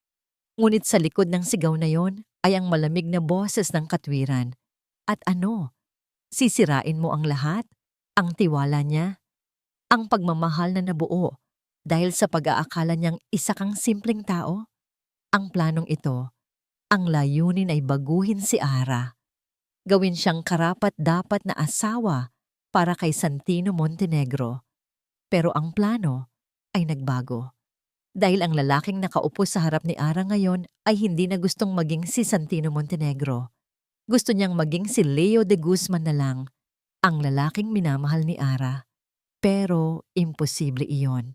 Ngunit sa likod ng sigaw na yon ay ang malamig na boses ng katwiran. At ano? Sisirain mo ang lahat? Ang tiwala niya? Ang pagmamahal na nabuo dahil sa pag-aakala niyang isa kang simpleng tao? Ang planong ito, ang layunin ay baguhin si Ara. Gawin siyang karapat-dapat na asawa para kay Santino Montenegro. Pero ang plano ay nagbago. Dahil ang lalaking nakaupo sa harap ni Ara ngayon ay hindi na gustong maging si Santino Montenegro. Gusto niyang maging si Leo de Guzman na lang, ang lalaking minamahal ni Ara. Pero imposible iyon.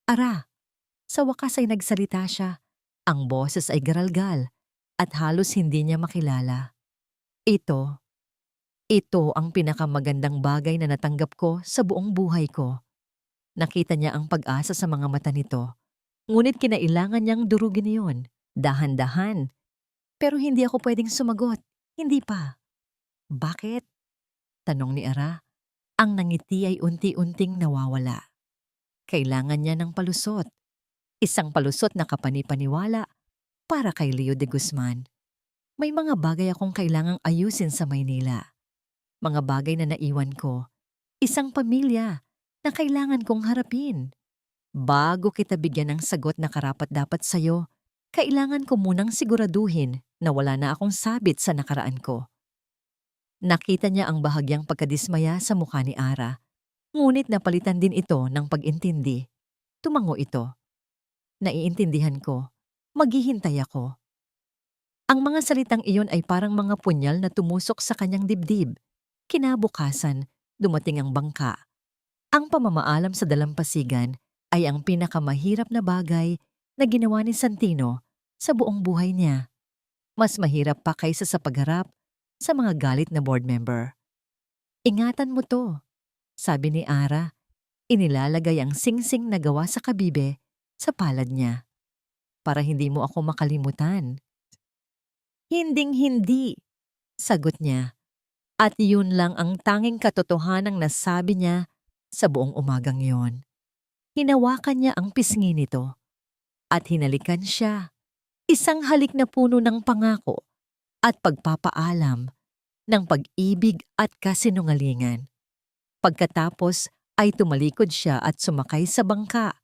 Ara, sa wakas ay nagsalita siya. Ang boses ay garalgal at halos hindi niya makilala. Ito ang pinakamagandang bagay na natanggap ko sa buong buhay ko. Nakita niya ang pag-asa sa mga mata nito. Ngunit kinailangan niyang durugin iyon, dahan-dahan. Pero hindi ako pwedeng sumagot. Hindi pa. Bakit? Tanong ni Ara. Ang nangiti ay unti-unting nawawala. Kailangan niya ng palusot. Isang palusot na kapanipaniwala para kay Leo de Guzman. May mga bagay akong kailangang ayusin sa Maynila. Mga bagay na naiwan ko. Isang pamilya na kailangan kong harapin. Bago kita bigyan ng sagot na karapat-dapat sa'yo, kailangan ko munang siguraduhin na wala na akong sabit sa nakaraan ko. Nakita niya ang bahagyang pagkadismaya sa mukha ni Ara, ngunit napalitan din ito ng pag-intindi. Tumango ito. Naiintindihan ko. Maghihintay ako. Ang mga salitang iyon ay parang mga punyal na tumusok sa kanyang dibdib. Kinabukasan, dumating ang bangka. Ang pamamaalam sa dalampasigan ay ang pinakamahirap na bagay na ginawa ni Santino sa buong buhay niya. Mas mahirap pa kaysa sa pagharap sa mga galit na board member. Ingatan mo to, sabi ni Ara. Inilalagay ang singsing na gawa sa kabibe sa palad niya. Para hindi mo ako makalimutan. Hinding-hindi, sagot niya. At yun lang ang tanging katotohanang nasabi niya sa buong umagang yon. Hinawakan niya ang pisngi nito at hinalikan siya. Isang halik na puno ng pangako at pagpapaalam ng pag-ibig at kasinungalingan. Pagkatapos ay tumalikod siya at sumakay sa bangka,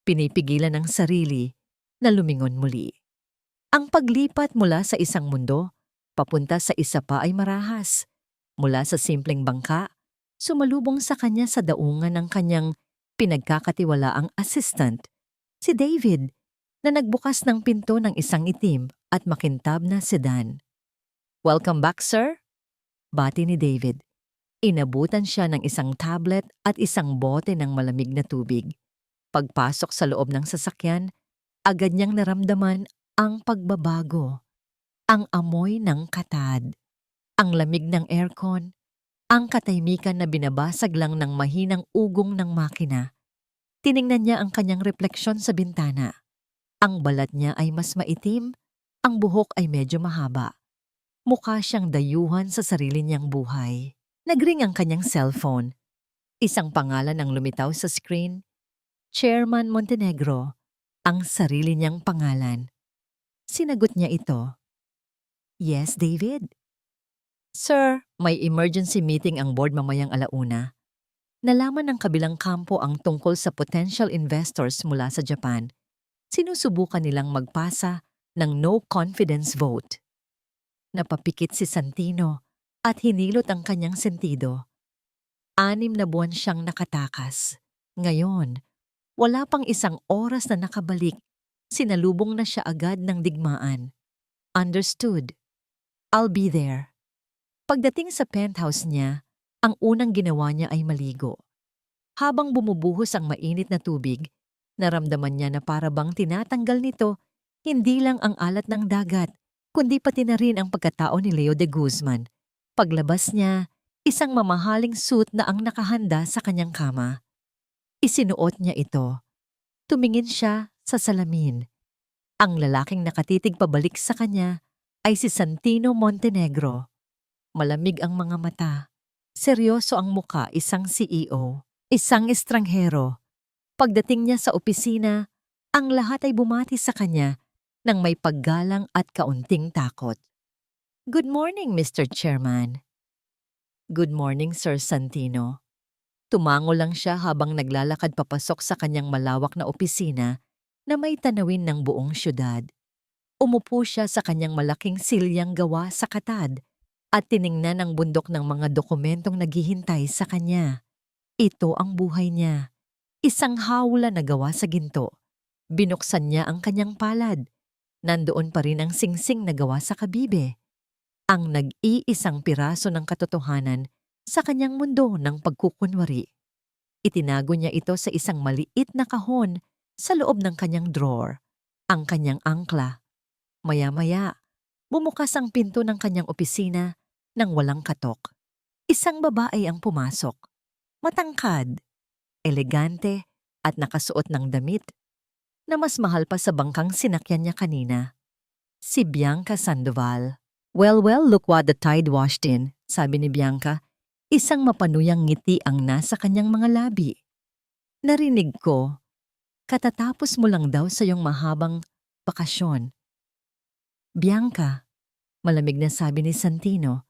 pinipigilan ng sarili na lumingon muli. Ang paglipat mula sa isang mundo, papunta sa isa pa ay marahas. Mula sa simpleng bangka, sumalubong sa kanya sa daungan ng kanyang pinagkakatiwalaang assistant, si David, na nagbukas ng pinto ng isang itim at makintab na sedan. "Welcome back, sir," bati ni David. Inabutan siya ng isang tablet at isang bote ng malamig na tubig. Pagpasok sa loob ng sasakyan, agad niyang naramdaman ang pagbabago. Ang amoy ng katad, ang lamig ng aircon, ang katahimikan na binabasag lang ng mahinang ugong ng makina. Tiningnan niya ang kanyang refleksyon sa bintana. Ang balat niya ay mas maitim, ang buhok ay medyo mahaba. Mukha siyang dayuhan sa sarili niyang buhay. Nagring ang kanyang cellphone. Isang pangalan ang lumitaw sa screen. Chairman Montenegro, ang sarili niyang pangalan. Sinagot niya ito. "Yes, David." "Sir, may emergency meeting ang board mamayang 1:00. Nalaman ng kabilang kampo ang tungkol sa potential investors mula sa Japan. Sinusubukan nilang magpasa ng no confidence vote." Napapikit si Santino at hinilot ang kanyang sentido. 6 na buwan siyang nakatakas. Ngayon, wala pang 1 oras na nakabalik, sinalubong na siya agad ng digmaan. "Understood. I'll be there." Pagdating sa penthouse niya, ang unang ginawa niya ay maligo. Habang bumubuhos ang mainit na tubig, naramdaman niya na para bang tinatanggal nito hindi lang ang alat ng dagat, kundi pati na rin ang pagkatao ni Leo de Guzman. Paglabas niya, isang mamahaling suit na ang nakahanda sa kanyang kama. Isinuot niya ito. Tumingin siya sa salamin. Ang lalaking nakatitig pabalik sa kanya ay si Santino Montenegro. Malamig ang mga mata. Seryoso ang muka, isang CEO, isang estranghero. Pagdating niya sa opisina, ang lahat ay bumati sa kanya nang may paggalang at kaunting takot. "Good morning, Mr. Chairman." "Good morning, Sir Santino." Tumango lang siya habang naglalakad papasok sa kanyang malawak na opisina na may tanawin ng buong syudad. Umupo siya sa kanyang malaking silyang gawa sa katad at tiningnan ang bundok ng mga dokumentong naghihintay sa kanya. Ito ang buhay niya. Isang hawla na gawa sa ginto. Binuksan niya ang kanyang palad. Nandoon pa rin ang singsing na gawa sa kabibe. Ang nag-iisang piraso ng katotohanan sa kanyang mundo ng pagkukunwari. Itinago niya ito sa isang maliit na kahon sa loob ng kanyang drawer, ang kanyang angkla. Maya-maya, bumukas ang pinto ng kanyang opisina nang walang katok. Isang babae ang pumasok. Matangkad, elegante at nakasuot ng damit na mas mahal pa sa bangkang sinakyan niya kanina. Si Bianca Sandoval. "Well, look what the tide washed in," sabi ni Bianca. Isang mapanuyang ngiti ang nasa kanyang mga labi. "Narinig ko, katatapos mo lang daw sa iyong mahabang bakasyon." "Bianca," malamig na sabi ni Santino,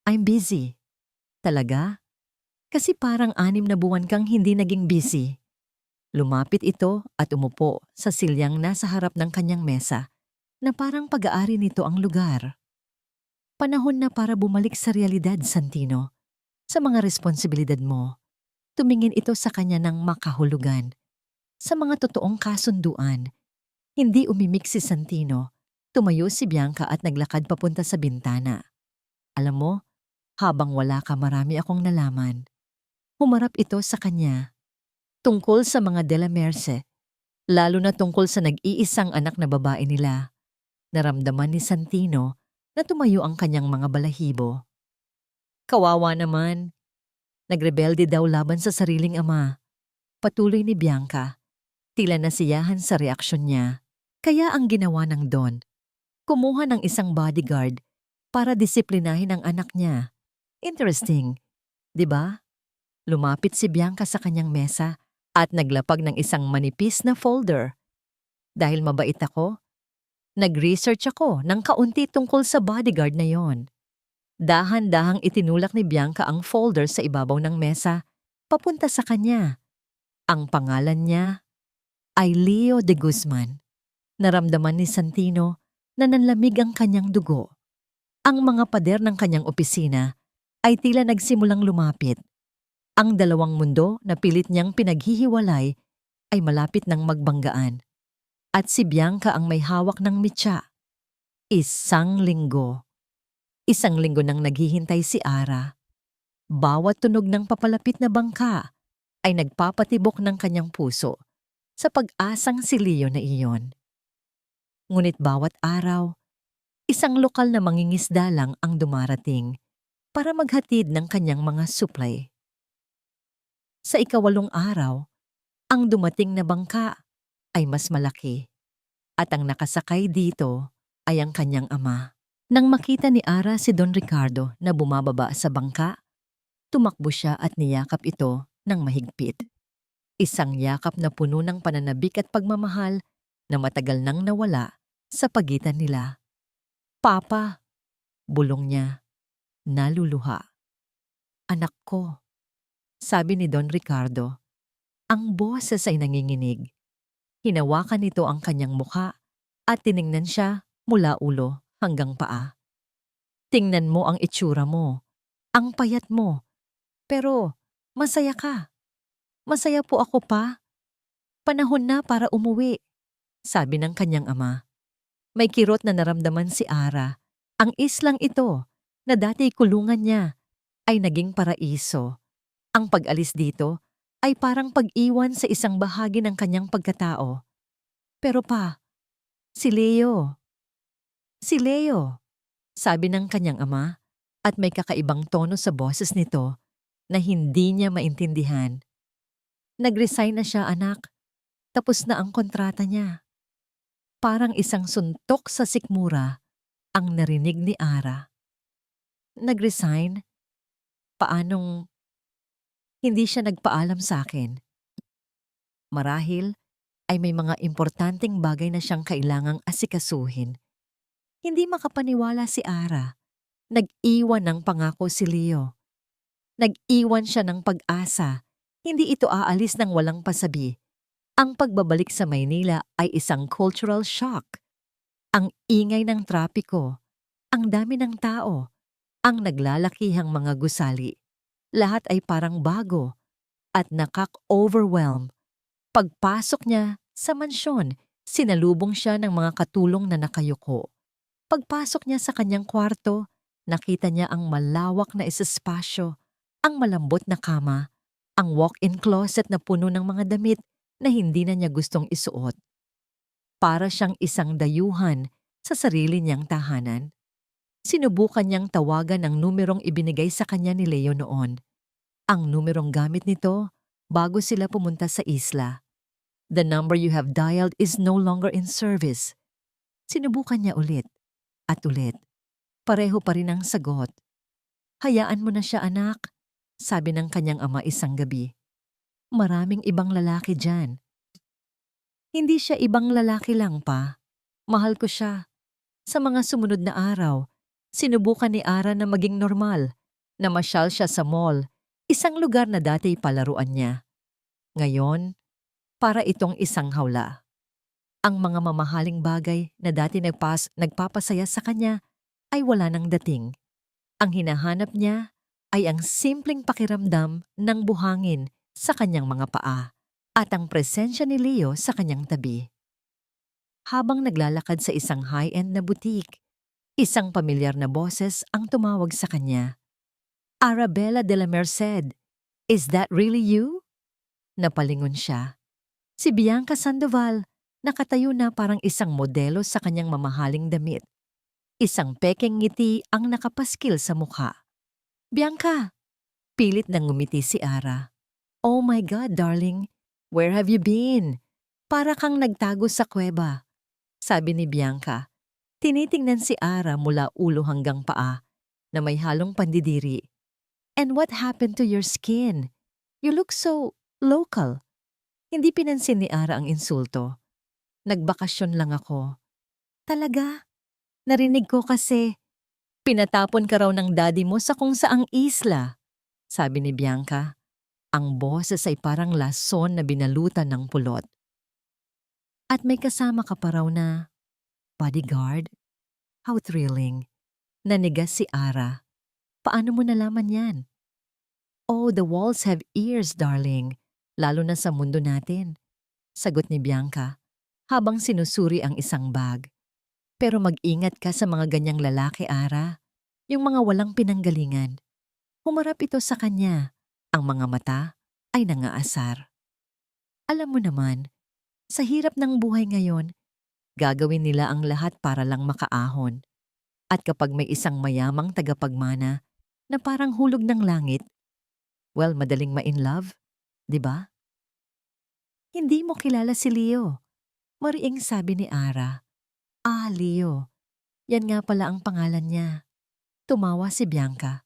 "I'm busy." "Talaga? Kasi parang 6 na buwan kang hindi naging busy." Lumapit ito at umupo sa silyang nasa harap ng kanyang mesa na parang pag-aari nito ang lugar. "Panahon na para bumalik sa realidad, Santino. Sa mga responsibilidad mo." Tumingin ito sa kanya ng makahulugan. Sa mga totoong kasunduan. Hindi umimik si Santino. Tumayo si Bianca at naglakad papunta sa bintana. "Alam mo, habang wala ka marami akong nalaman." Humarap ito sa kanya. Tungkol sa mga De La Merce, lalo na tungkol sa nag-iisang anak na babae nila. Naramdaman ni Santino na tumayo ang kanyang mga balahibo. Kawawa naman. Nagrebelde daw laban sa sariling ama. Patuloy ni Bianca. Tila nasiyahan sa reaksyon niya. Kaya ang ginawa ng Don, kumuha ng isang bodyguard para disiplinahin ang anak niya. Interesting, di ba? Lumapit si Bianca sa kanyang mesa at naglapag ng isang manipis na folder. Dahil mabait ako, nag-research ako ng kaunti tungkol sa bodyguard na yon. Dahan-dahang itinulak ni Bianca ang folder sa ibabaw ng mesa, papunta sa kanya. Ang pangalan niya ay Leo de Guzman. Naramdaman ni Santino na nanlamig ang kanyang dugo. Ang mga pader ng kanyang opisina ay tila nagsimulang lumapit. Ang dalawang mundo na pilit niyang pinaghihiwalay ay malapit ng magbanggaan. At si Bianca ang may hawak ng mitya. Isang linggo. Isang linggo nang naghihintay si Ara. Bawat tunog ng papalapit na bangka ay nagpapatibok ng kanyang puso sa pag-asang si Leo na iyon. Ngunit bawat araw, isang lokal na mangingisda lang ang dumarating para maghatid ng kanyang mga supply. Sa ikawalong araw, ang dumating na bangka ay mas malaki at ang nakasakay dito ay ang kanyang ama. Nang makita ni Ara si Don Ricardo na bumababa sa bangka, tumakbo siya at niyakap ito ng mahigpit. Isang yakap na puno ng pananabik at pagmamahal na matagal nang nawala sa pagitan nila. "Papa," bulong niya, naluluha. "Anak ko," sabi ni Don Ricardo. Ang boses ay nanginginig. Hinawakan nito ang kanyang mukha at tiningnan siya mula ulo hanggang paa. "Tingnan mo ang itsura mo, ang payat mo, pero masaya ka." "Masaya po ako, pa. Panahon na para umuwi," sabi ng kanyang ama. May kirot na naramdaman si Ara. Ang islang ito, na dati kulungan niya, ay naging paraiso. Ang pag-alis dito ay parang pag-iwan sa isang bahagi ng kanyang pagkatao. "Pero pa, si Leo." "Si Leo," sabi ng kanyang ama, at may kakaibang tono sa boses nito na hindi niya maintindihan. "Nag-resign na siya, anak. Tapos na ang kontrata niya." Parang isang suntok sa sikmura ang narinig ni Ara. "Nag-resign? Paanong hindi siya nagpaalam sa akin?" Marahil ay may mga importanteng bagay na siyang kailangang asikasuhin. Hindi makapaniwala si Ara. Nag-iwan ng pangako si Leo. Nag-iwan siya ng pag-asa. Hindi ito aalis ng walang pasabi. Ang pagbabalik sa Maynila ay isang cultural shock. Ang ingay ng trapiko, ang dami ng tao, ang naglalakihang mga gusali. Lahat ay parang bago at nakak-overwhelm. Pagpasok niya sa mansyon, sinalubong siya ng mga katulong na nakayuko. Pagpasok niya sa kanyang kwarto, nakita niya ang malawak na espasyo, ang malambot na kama, ang walk-in closet na puno ng mga damit na hindi na niya gustong isuot. Para siyang isang dayuhan sa sarili niyang tahanan. Sinubukan niyang tawagan ang numerong ibinigay sa kanya ni Leo noon. Ang numerong gamit nito bago sila pumunta sa isla. "The number you have dialed is no longer in service." Sinubukan niya ulit at ulit. Pareho pa rin ang sagot. "Hayaan mo na siya, anak," sabi ng kanyang ama isang gabi. "Maraming ibang lalaki dyan." "Hindi siya ibang lalaki lang, pa. Mahal ko siya." Sa mga sumunod na araw, sinubukan ni Ara na maging normal. Namasyal siya sa mall, isang lugar na dati palaruan niya. Ngayon, para itong isang hawla. Ang mga mamahaling bagay na dati nagpapasaya sa kanya ay wala nang dating. Ang hinahanap niya ay ang simpleng pakiramdam ng buhangin sa kanyang mga paa at ang presensya ni Leo sa kanyang tabi. Habang naglalakad sa isang high-end na boutique, isang pamilyar na boses ang tumawag sa kanya. "Arabella de la Merced, is that really you?" Napalingon siya. Si Bianca Sandoval, nakatayo na parang isang modelo sa kanyang mamahaling damit. Isang pekeng ngiti ang nakapaskil sa mukha. "Bianca!" Pilit nang ngumiti si Ara. "Oh my God, darling. Where have you been? Para kang nagtago sa kuweba," sabi ni Bianca. Tinitingnan si Ara mula ulo hanggang paa na may halong pandidiri. "And what happened to your skin? You look so local." Hindi pinansin ni Ara ang insulto. "Nagbakasyon lang ako." "Talaga? Narinig ko kasi pinatapon ka raw ng daddy mo sa kung saang isla," sabi ni Bianca. Ang boses ay parang lason na binalutan ng pulot. "At may kasama ka pa raw na bodyguard?" How thrilling. Nanigas si Ara. Paano mo nalaman yan? Oh, the walls have ears, darling. Lalo na sa mundo natin. Sagot ni Bianca habang sinusuri ang isang bag. Pero mag-ingat ka sa mga ganyang lalaki, Ara. Yung mga walang pinanggalingan. Humarap ito sa kanya. Ang mga mata ay nangaasar. Alam mo naman, sa hirap ng buhay ngayon, gagawin nila ang lahat para lang makaahon. At kapag may isang mayamang tagapagmana na parang hulog ng langit, well, madaling ma-in love, di ba? Hindi mo kilala si Leo. Mariing sabi ni Ara. Ah, Leo. Yan nga pala ang pangalan niya. Tumawa si Bianca.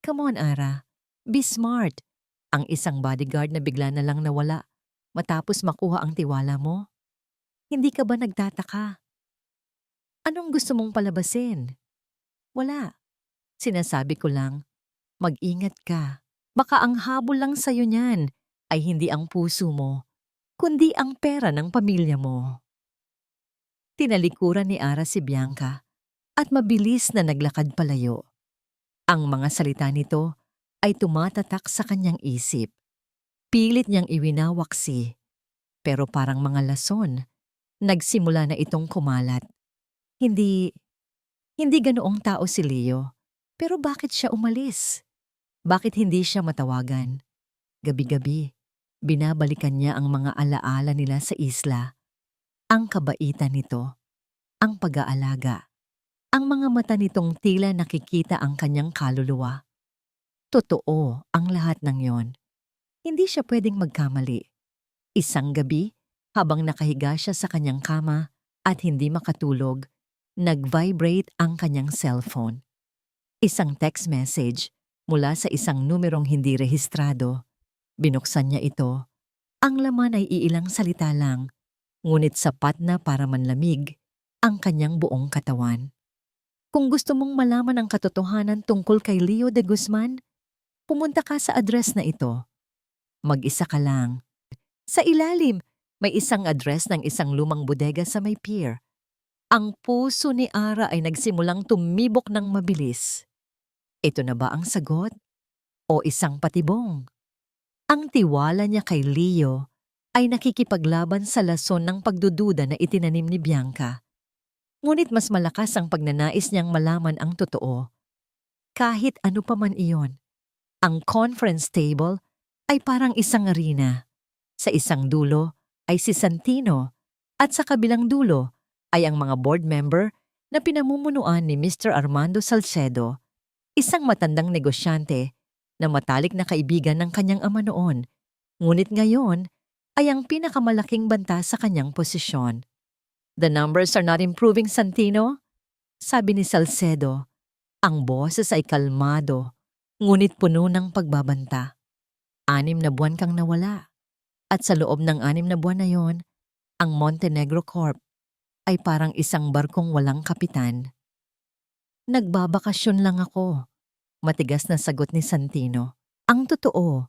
Come on, Ara. Be smart. Ang isang bodyguard na bigla na lang nawala matapos makuha ang tiwala mo. Hindi ka ba nagtataka? Anong gusto mong palabasin? Wala. Sinasabi ko lang, mag-ingat ka. Baka ang habol lang sa'yo niyan ay hindi ang puso mo, kundi ang pera ng pamilya mo. Tinalikuran ni Ara si Bianca at mabilis na naglakad palayo. Ang mga salita nito ay tumatatak sa kanyang isip. Pilit niyang iwinawaksi, pero parang mga lason, nagsimula na itong kumalat. Hindi ganoong tao si Leo, pero bakit siya umalis? Bakit hindi siya matawagan? Gabi-gabi, binabalikan niya ang mga alaala nila sa isla. Ang kabaitan nito, ang pag-aalaga. Ang mga mata nitong tila nakikita ang kanyang kaluluwa. Totoo ang lahat ng yon. Hindi siya pwedeng magkamali. Isang gabi, habang nakahiga siya sa kanyang kama at hindi makatulog, nag-vibrate ang kanyang cellphone. Isang text message mula sa isang numerong hindi rehistrado. Binuksan niya ito. Ang laman ay iilang salita lang, ngunit sapat na para manlamig ang kanyang buong katawan. Kung gusto mong malaman ang katotohanan tungkol kay Leo de Guzman, pumunta ka sa address na ito. Mag-isa ka lang. Sa ilalim, may isang address ng isang lumang bodega sa may pier. Ang puso ni Ara ay nagsimulang tumibok ng mabilis. Ito na ba ang sagot? O isang patibong? Ang tiwala niya kay Leo ay nakikipaglaban sa lason ng pagdududa na itinanim ni Bianca. Ngunit mas malakas ang pagnanais niyang malaman ang totoo. Kahit ano pa man iyon, ang conference table ay parang isang arena. Sa isang dulo ay si Santino at sa kabilang dulo ay ang mga board member na pinamumunuan ni Mr. Armando Salcedo, isang matandang negosyante na matalik na kaibigan ng kanyang ama noon, ngunit ngayon ay ang pinakamalaking banta sa kanyang posisyon. The numbers are not improving, Santino, sabi ni Salcedo. Ang boses ay kalmado, ngunit puno ng pagbabanta. 6 na buwan kang nawala. At sa loob ng 6 na buwan na yon, ang Montenegro Corp ay parang isang barkong walang kapitan. Nagbabakasyon lang ako, matigas na sagot ni Santino. Ang totoo,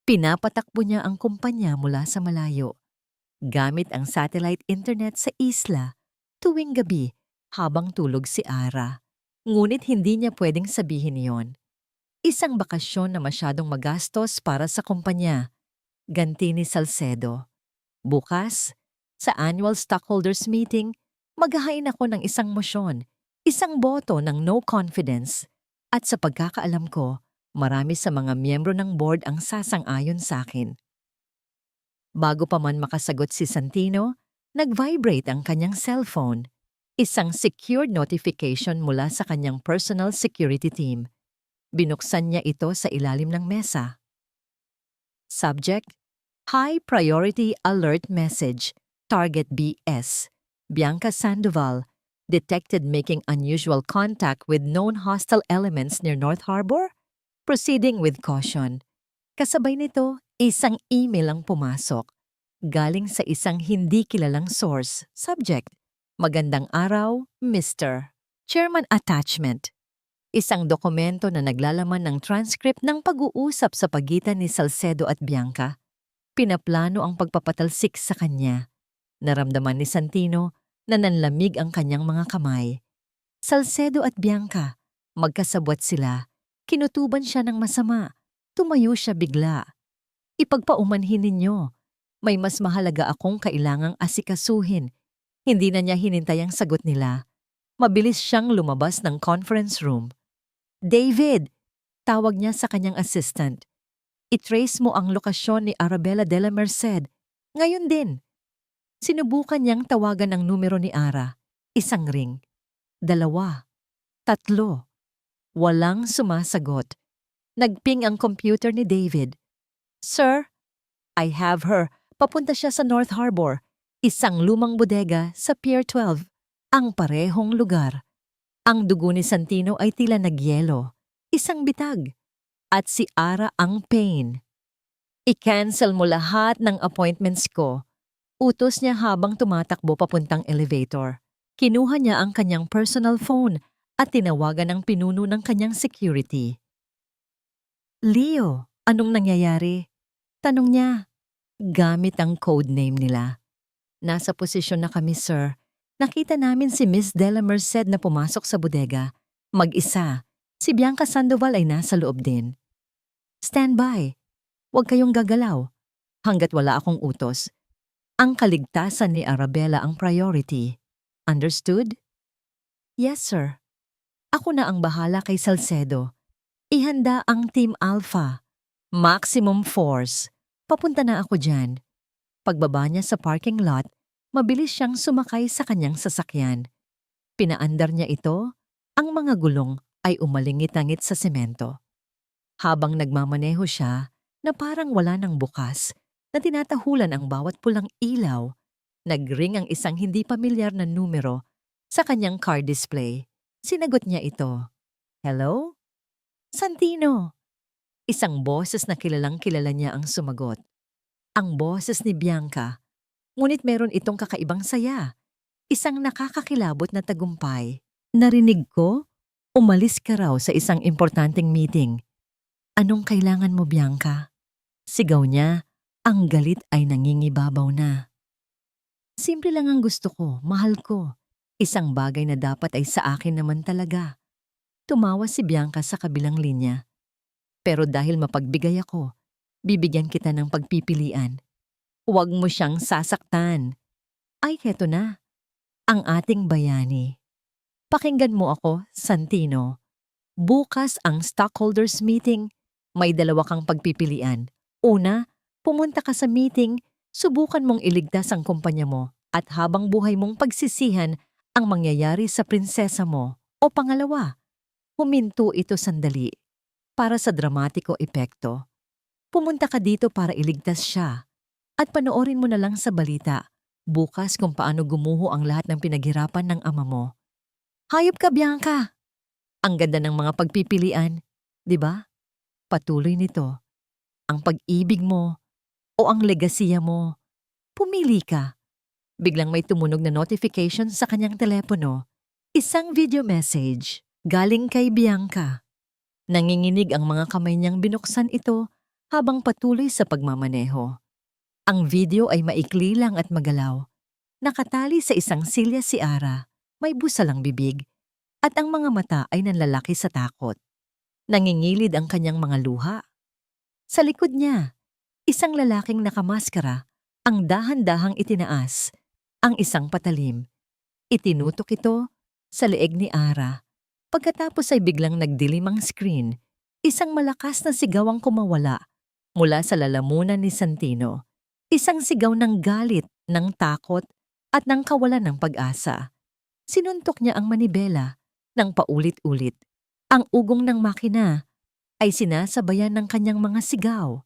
pinapatakbo niya ang kumpanya mula sa malayo, gamit ang satellite internet sa isla tuwing gabi habang tulog si Ara. Ngunit hindi niya pwedeng sabihin yon. Isang bakasyon na masyadong magastos para sa kumpanya. Ganti ni Salcedo. Bukas, sa annual stockholders meeting, maghahain ako ng isang mosyon, isang boto ng no confidence. At sa pagkakaalam ko, marami sa mga miyembro ng board ang sasang-ayon sa akin. Bago pa man makasagot si Santino, nag-vibrate ang kanyang cellphone. Isang secured notification mula sa kanyang personal security team. Binuksan niya ito sa ilalim ng mesa. Subject: High Priority Alert Message, Target BS. Bianca Sandoval, detected making unusual contact with known hostile elements near North Harbor? Proceeding with caution. Kasabay nito, isang email ang pumasok. Galing sa isang hindi kilalang source. Subject: Magandang araw, Mr. Chairman Attachment. Isang dokumento na naglalaman ng transcript ng pag-uusap sa pagitan ni Salcedo at Bianca. Pinaplano ang pagpapatalsik sa kanya. Naramdaman ni Santino na nanlamig ang kanyang mga kamay. Salcedo at Bianca, magkasabwat sila. Kinutuban siya ng masama. Tumayo siya bigla. Ipagpaumanhin ninyo. May mas mahalaga akong kailangang asikasuhin. Hindi na niya hinintay ang sagot nila. Mabilis siyang lumabas ng conference room. David! Tawag niya sa kanyang assistant. I-trace mo ang lokasyon ni Arabella de la Merced. Ngayon din. Sinubukan niyang tawagan ang numero ni Ara. Isang ring. 2. 3. Walang sumasagot. Nagping ang computer ni David. Sir, I have her. Papunta siya sa North Harbor. Isang lumang bodega sa Pier 12. Ang parehong lugar. Ang dugo ni Santino ay tila nagyelo. Isang bitag. At si Ara ang pain. I-cancel mo lahat ng appointments ko. Utos niya habang tumatakbo papuntang elevator. Kinuha niya ang kanyang personal phone at tinawagan ang pinuno ng kanyang security. Leo, anong nangyayari? Tanong niya. Gamit ang codename nila. Nasa posisyon na kami, sir. Nakita namin si Miss de la Merced na pumasok sa bodega. Mag-isa. Si Bianca Sandoval ay nasa loob din. Stand by. Huwag kayong gagalaw. Hanggat wala akong utos. Ang kaligtasan ni Arabella ang priority. Understood? Yes, sir. Ako na ang bahala kay Salcedo. Ihanda ang Team Alpha. Maximum force. Papunta na ako dyan. Pagbaba niya sa parking lot, mabilis siyang sumakay sa kanyang sasakyan. Pinaandar niya ito, ang mga gulong ay umalingit-angit sa semento. Habang nagmamaneho siya, na parang wala nang bukas, na tinatahulan ang bawat pulang ilaw, nagring ang isang hindi pamilyar na numero sa kanyang car display. Sinagot niya ito. Hello? Santino! Isang boses na kilalang-kilala niya ang sumagot. Ang boses ni Bianca, ngunit meron itong kakaibang saya. Isang nakakakilabot na tagumpay. Narinig ko, umalis ka raw sa isang importanteng meeting. Anong kailangan mo, Bianca? Sigaw niya, ang galit ay nangingibabaw na. Simple lang ang gusto ko, mahal ko. Isang bagay na dapat ay sa akin naman talaga. Tumawa si Bianca sa kabilang linya. Pero dahil mapagbigay ako, bibigyan kita ng pagpipilian. Huwag mo siyang sasaktan. Ay, heto na. Ang ating bayani. Pakinggan mo ako, Santino. Bukas ang stockholders meeting. May 2 kang pagpipilian. Una, pumunta ka sa meeting, subukan mong iligtas ang kumpanya mo at habang buhay mong pagsisihan ang mangyayari sa prinsesa mo. O pangalawa, huminto ito sandali. Para sa dramatiko epekto. Pumunta ka dito para iligtas siya. At panoorin mo na lang sa balita bukas kung paano gumuho ang lahat ng pinaghirapan ng ama mo. Hayop ka, Bianca! Ang ganda ng mga pagpipilian, di ba? Patuloy nito. Ang pag-ibig mo o ang legasiya mo. Pumili ka. Biglang may tumunog na notification sa kanyang telepono. Isang video message galing kay Bianca. Nanginginig ang mga kamay niyang binuksan ito habang patuloy sa pagmamaneho. Ang video ay maikli lang at magalaw. Nakatali sa isang silya si Ara, may busalang bibig, at ang mga mata ay nanlalaki sa takot. Nangingilid ang kanyang mga luha. Sa likod niya, isang lalaking nakamaskara, ang dahan-dahang itinaas, ang isang patalim. Itinutok ito sa leeg ni Ara. Pagkatapos ay biglang nagdilim ang screen, isang malakas na sigaw ang kumawala mula sa lalamunan ni Santino. Isang sigaw ng galit, ng takot, at ng kawalan ng pag-asa. Sinuntok niya ang manibela ng paulit-ulit. Ang ugong ng makina ay sinasabayan ng kanyang mga sigaw.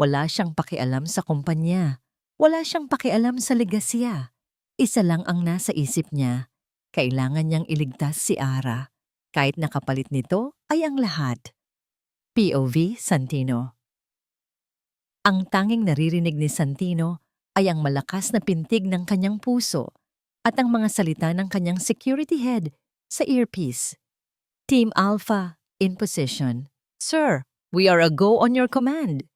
Wala siyang pakialam sa kumpanya. Wala siyang pakialam sa legasya. Isa lang ang nasa isip niya. Kailangan niyang iligtas si Ara. Kahit nakapalit nito ay ang lahat. POV Santino. Ang tanging naririnig ni Santino ay ang malakas na pintig ng kanyang puso at ang mga salita ng kanyang security head sa earpiece. Team Alpha, in position. Sir, we are a go on your command.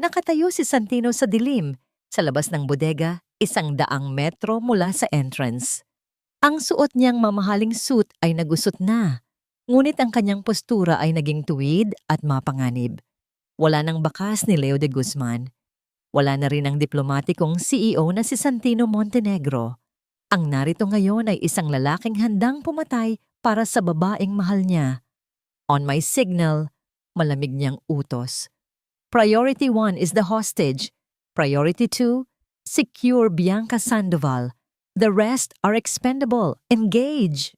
Nakatayo si Santino sa dilim, sa labas ng bodega, 100 metro mula sa entrance. Ang suot niyang mamahaling suit ay nagusot na, ngunit ang kanyang postura ay naging tuwid at mapanganib. Wala nang bakas ni Leo de Guzman. Wala na rin ang diplomatikong CEO na si Santino Montenegro. Ang narito ngayon ay isang lalaking handang pumatay para sa babaeng mahal niya. On my signal, malamig niyang utos. Priority 1 is the hostage. Priority 2, secure Bianca Sandoval. The rest are expendable. Engage!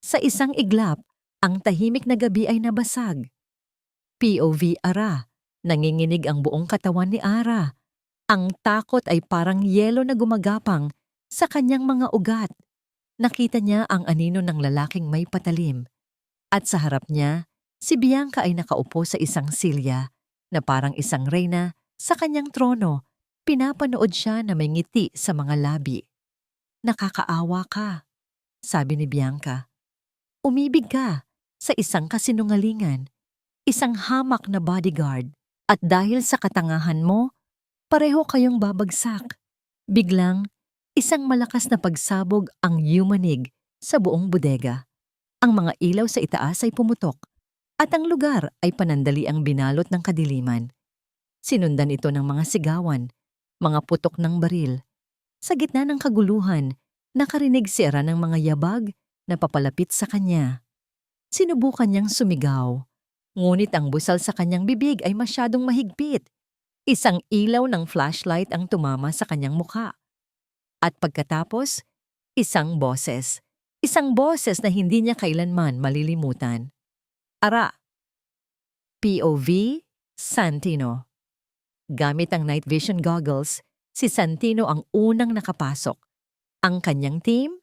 Sa isang iglap, ang tahimik na gabi ay nabasag. POV Ara. Nanginginig ang buong katawan ni Ara. Ang takot ay parang yelo na gumagapang sa kanyang mga ugat. Nakita niya ang anino ng lalaking may patalim. At sa harap niya, si Bianca ay nakaupo sa isang silya na parang isang reyna sa kanyang trono. Pinapanood siya na may ngiti sa mga labi. Nakakaawa ka, sabi ni Bianca. Umibig ka sa isang kasinungalingan, isang hamak na bodyguard, at dahil sa katangahan mo, pareho kayong babagsak. Biglang, isang malakas na pagsabog ang yumanig sa buong bodega. Ang mga ilaw sa itaas ay pumutok, at ang lugar ay panandali ang binalot ng kadiliman. Sinundan ito ng mga sigawan, mga putok ng baril. Sa gitna ng kaguluhan, nakarinig si Ara ng mga yabag na papalapit sa kanya. Sinubukan niyang sumigaw, ngunit ang busal sa kanyang bibig ay masyadong mahigpit. Isang ilaw ng flashlight ang tumama sa kanyang mukha. At pagkatapos, isang boses. Isang boses na hindi niya kailanman malilimutan. Ara. POV Santino. Gamit ang night vision goggles, si Santino ang unang nakapasok. Ang kanyang team,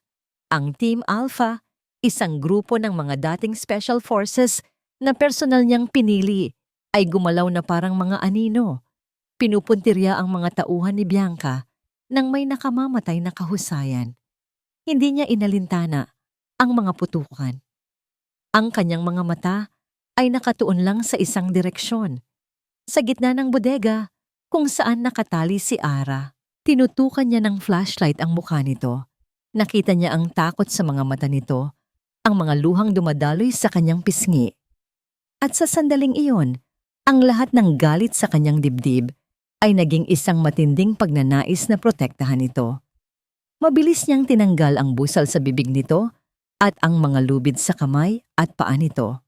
ang Team Alpha, isang grupo ng mga dating special forces na personal niyang pinili, ay gumalaw na parang mga anino. Pinupuntirya ang mga tauhan ni Bianca nang may nakamamatay na kahusayan. Hindi niya inalintana ang mga putukan. Ang kanyang mga mata ay nakatuon lang sa isang direksyon. Sa gitna ng bodega, kung saan nakatali si Ara. Tinutukan niya ng flashlight ang mukha nito. Nakita niya ang takot sa mga mata nito, ang mga luhang dumadaloy sa kanyang pisngi. At sa sandaling iyon, ang lahat ng galit sa kanyang dibdib ay naging isang matinding pagnanais na protektahan ito. Mabilis niyang tinanggal ang busal sa bibig nito at ang mga lubid sa kamay at paa nito.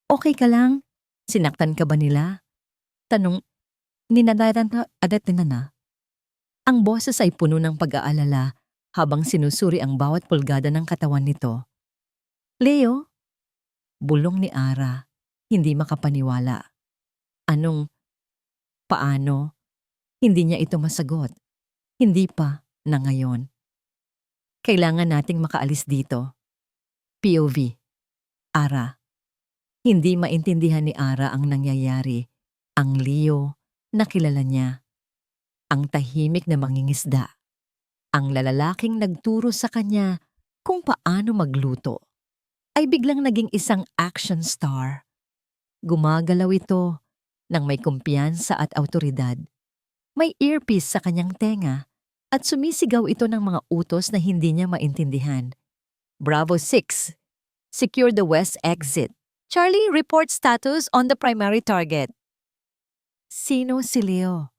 Okay ka lang? Sinaktan ka ba nila? Tanong ninadadana. Ang boses ay puno ng pag-aalala habang sinusuri ang bawat pulgada ng katawan nito. Leo? Bulong ni Ara, hindi makapaniwala. Anong? Paano? Hindi niya ito masagot. Hindi pa na ngayon. Kailangan nating makaalis dito. POV. Ara. Hindi maintindihan ni Ara ang nangyayari. Ang Leo na kilala niya. Ang tahimik na mangingisda. Ang lalaking nagturo sa kanya kung paano magluto. Ay biglang naging isang action star. Gumagalaw ito nang may kumpiyansa at autoridad. May earpiece sa kanyang tenga at sumisigaw ito ng mga utos na hindi niya maintindihan. Bravo 6. Secure the west exit. Charlie, report status on the primary target. Sino si Leo?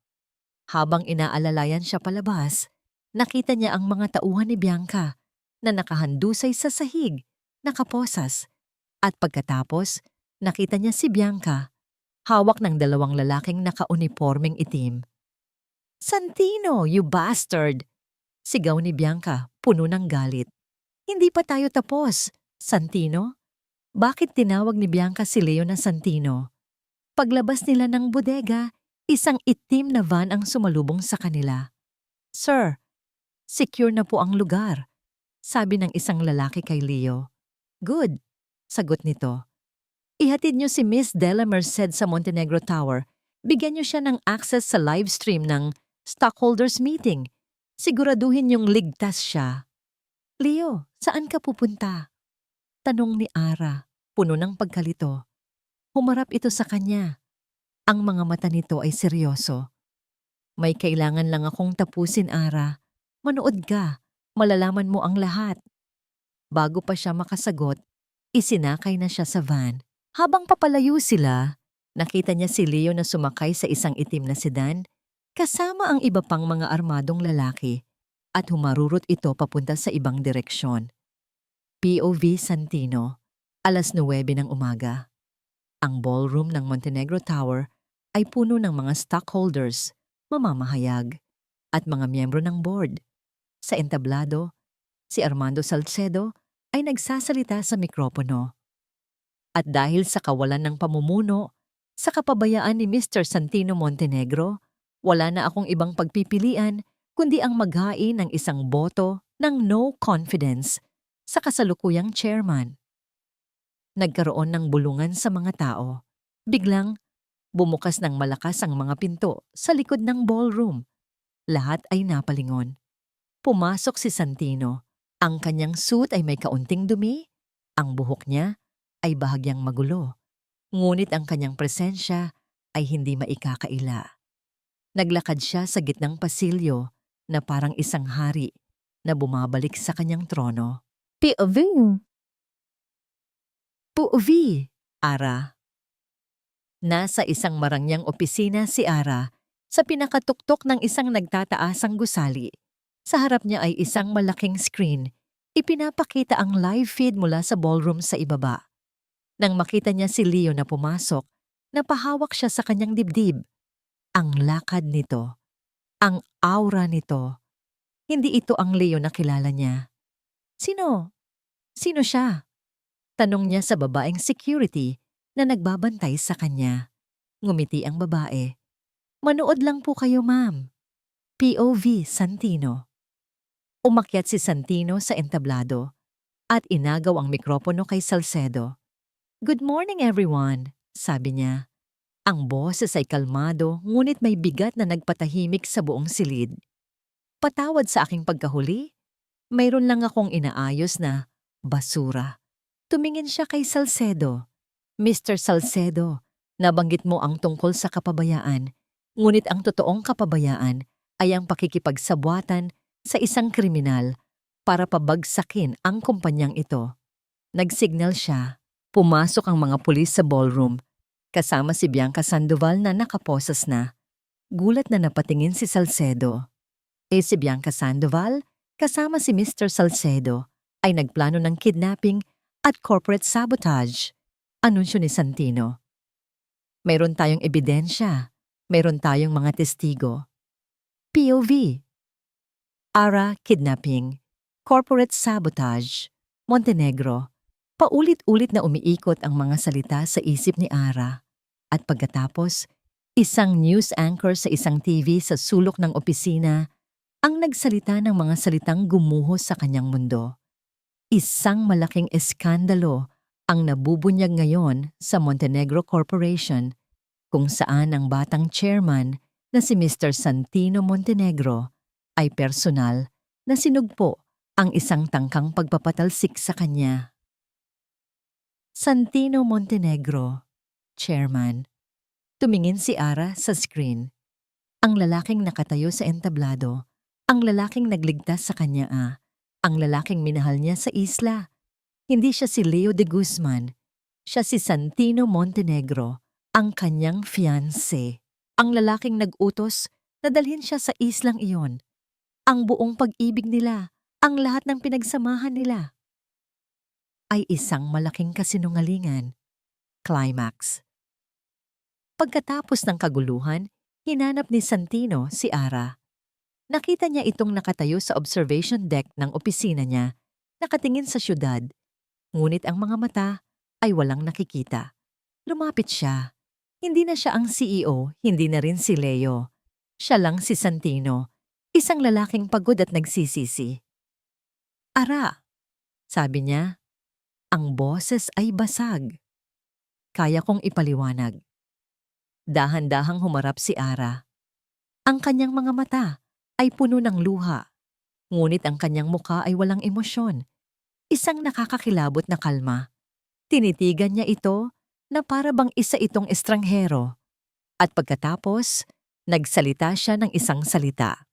Habang inaalalayan siya palabas, nakita niya ang mga tauhan ni Bianca na nakahandusay sa sahig, nakaposas. At pagkatapos, nakita niya si Bianca, hawak ng dalawang lalaking nakaunipormeng itim. Santino, you bastard! Sigaw ni Bianca, puno ng galit. Hindi pa tayo tapos. Santino? Bakit tinawag ni Bianca si Leo na Santino? Paglabas nila ng bodega, isang itim na van ang sumalubong sa kanila. Sir, secure na po ang lugar, sabi ng isang lalaki kay Leo. Good, sagot nito. Ihatid niyo si Miss Della Merced sa Montenegro Tower. Bigyan niyo siya ng access sa live stream ng stockholders meeting. Siguraduhin niyong ligtas siya. Leo, saan ka pupunta? Tanong ni Ara, puno ng pagkalito. Humarap ito sa kanya. Ang mga mata nito ay seryoso. May kailangan lang akong tapusin, Ara. Manood ka. Malalaman mo ang lahat. Bago pa siya makasagot, isinakay na siya sa van. Habang papalayo sila, nakita niya si Leo na sumakay sa isang itim na sedan kasama ang iba pang mga armadong lalaki at humarurot ito papunta sa ibang direksyon. POV Santino, 9:09 ng umaga. Ang ballroom ng Montenegro Tower ay puno ng mga stockholders, mamamahayag, at mga miyembro ng board. Sa entablado, si Armando Salcedo ay nagsasalita sa mikropono. At dahil sa kawalan ng pamumuno, sa kapabayaan ni Mr. Santino Montenegro, wala na akong ibang pagpipilian kundi ang maghain ng isang boto ng no confidence sa kasalukuyang chairman. Nagkaroon ng bulungan sa mga tao. Biglang, bumukas ng malakas ang mga pinto sa likod ng ballroom. Lahat ay napalingon. Pumasok si Santino. Ang kanyang suit ay may kaunting dumi. Ang buhok niya ay bahagyang magulo. Ngunit ang kanyang presensya ay hindi maikakaila. Naglakad siya sa gitnang pasilyo na parang isang hari na bumabalik sa kanyang trono. POV! POV! Ara. Nasa isang marangyang opisina si Ara sa pinakatuktok ng isang nagtataasang gusali. Sa harap niya ay isang malaking screen. Ipinapakita ang live feed mula sa ballroom sa ibaba. Nang makita niya si Leo na pumasok, napahawak siya sa kanyang dibdib. Ang lakad nito, ang aura nito, hindi ito ang Leo na kilala niya. Sino? Sino siya? Tanong niya sa babaeng security na nagbabantay sa kanya. Ngumiti ang babae. Manood lang po kayo, ma'am. POV Santino. Umakyat si Santino sa entablado at inagaw ang mikropono kay Salcedo. Good morning everyone, sabi niya. Ang boses ay kalmado ngunit may bigat na nagpatahimik sa buong silid. Patawad sa aking pagkahuli. Mayroon lang akong inaayos na basura. Tumingin siya kay Salcedo. Mr. Salcedo, nabanggit mo ang tungkol sa kapabayaan, ngunit ang totoong kapabayaan ay ang pakikipagsabwatan sa isang kriminal para pabagsakin ang kumpanyang ito. Nagsignal siya. Pumasok ang mga pulis sa ballroom, kasama si Bianca Sandoval na nakaposas na. Gulat na napatingin si Salcedo. Si Bianca Sandoval, kasama si Mr. Salcedo, ay nagplano ng kidnapping at corporate sabotage. Anunsyo ni Santino. Mayroon tayong ebidensya. Mayroon tayong mga testigo. POV. Ara kidnapping, corporate sabotage, Montenegro. Paulit-ulit na umiikot ang mga salita sa isip ni Ara. At pagkatapos, isang news anchor sa isang TV sa sulok ng opisina ang nagsalita ng mga salitang gumuho sa kanyang mundo. Isang malaking eskandalo ang nabubunyag ngayon sa Montenegro Corporation kung saan ang batang chairman na si Mr. Santino Montenegro ay personal na sinugpo ang isang tangkang pagpapatalsik sa kanya. Santino Montenegro, chairman. Tumingin si Ara sa screen. Ang lalaking nakatayo sa entablado, ang lalaking nagligtas sa kanya ang lalaking minahal niya sa isla. Hindi siya si Leo de Guzman, siya si Santino Montenegro, ang kanyang fiancé. Ang lalaking nag-utos na dalhin siya sa islang iyon. Ang buong pag-ibig nila, ang lahat ng pinagsamahan nila, ay isang malaking kasinungalingan. Climax. Pagkatapos ng kaguluhan, hinanap ni Santino si Ara. Nakita niya itong nakatayo sa observation deck ng opisina niya, nakatingin sa syudad. Ngunit ang mga mata ay walang nakikita. Lumapit siya. Hindi na siya ang CEO, hindi na rin si Leo. Siya lang si Santino, isang lalaking pagod at nagsisisi. Ara, sabi niya, ang boses ay basag. Kaya kong ipaliwanag. Dahan-dahang humarap si Ara. Ang kanyang mga mata ay puno ng luha, ngunit ang kanyang mukha ay walang emosyon. Isang nakakakilabot na kalma. Tinitigan niya ito na para bang isa itong estranghero. At pagkatapos, nagsalita siya ng isang salita.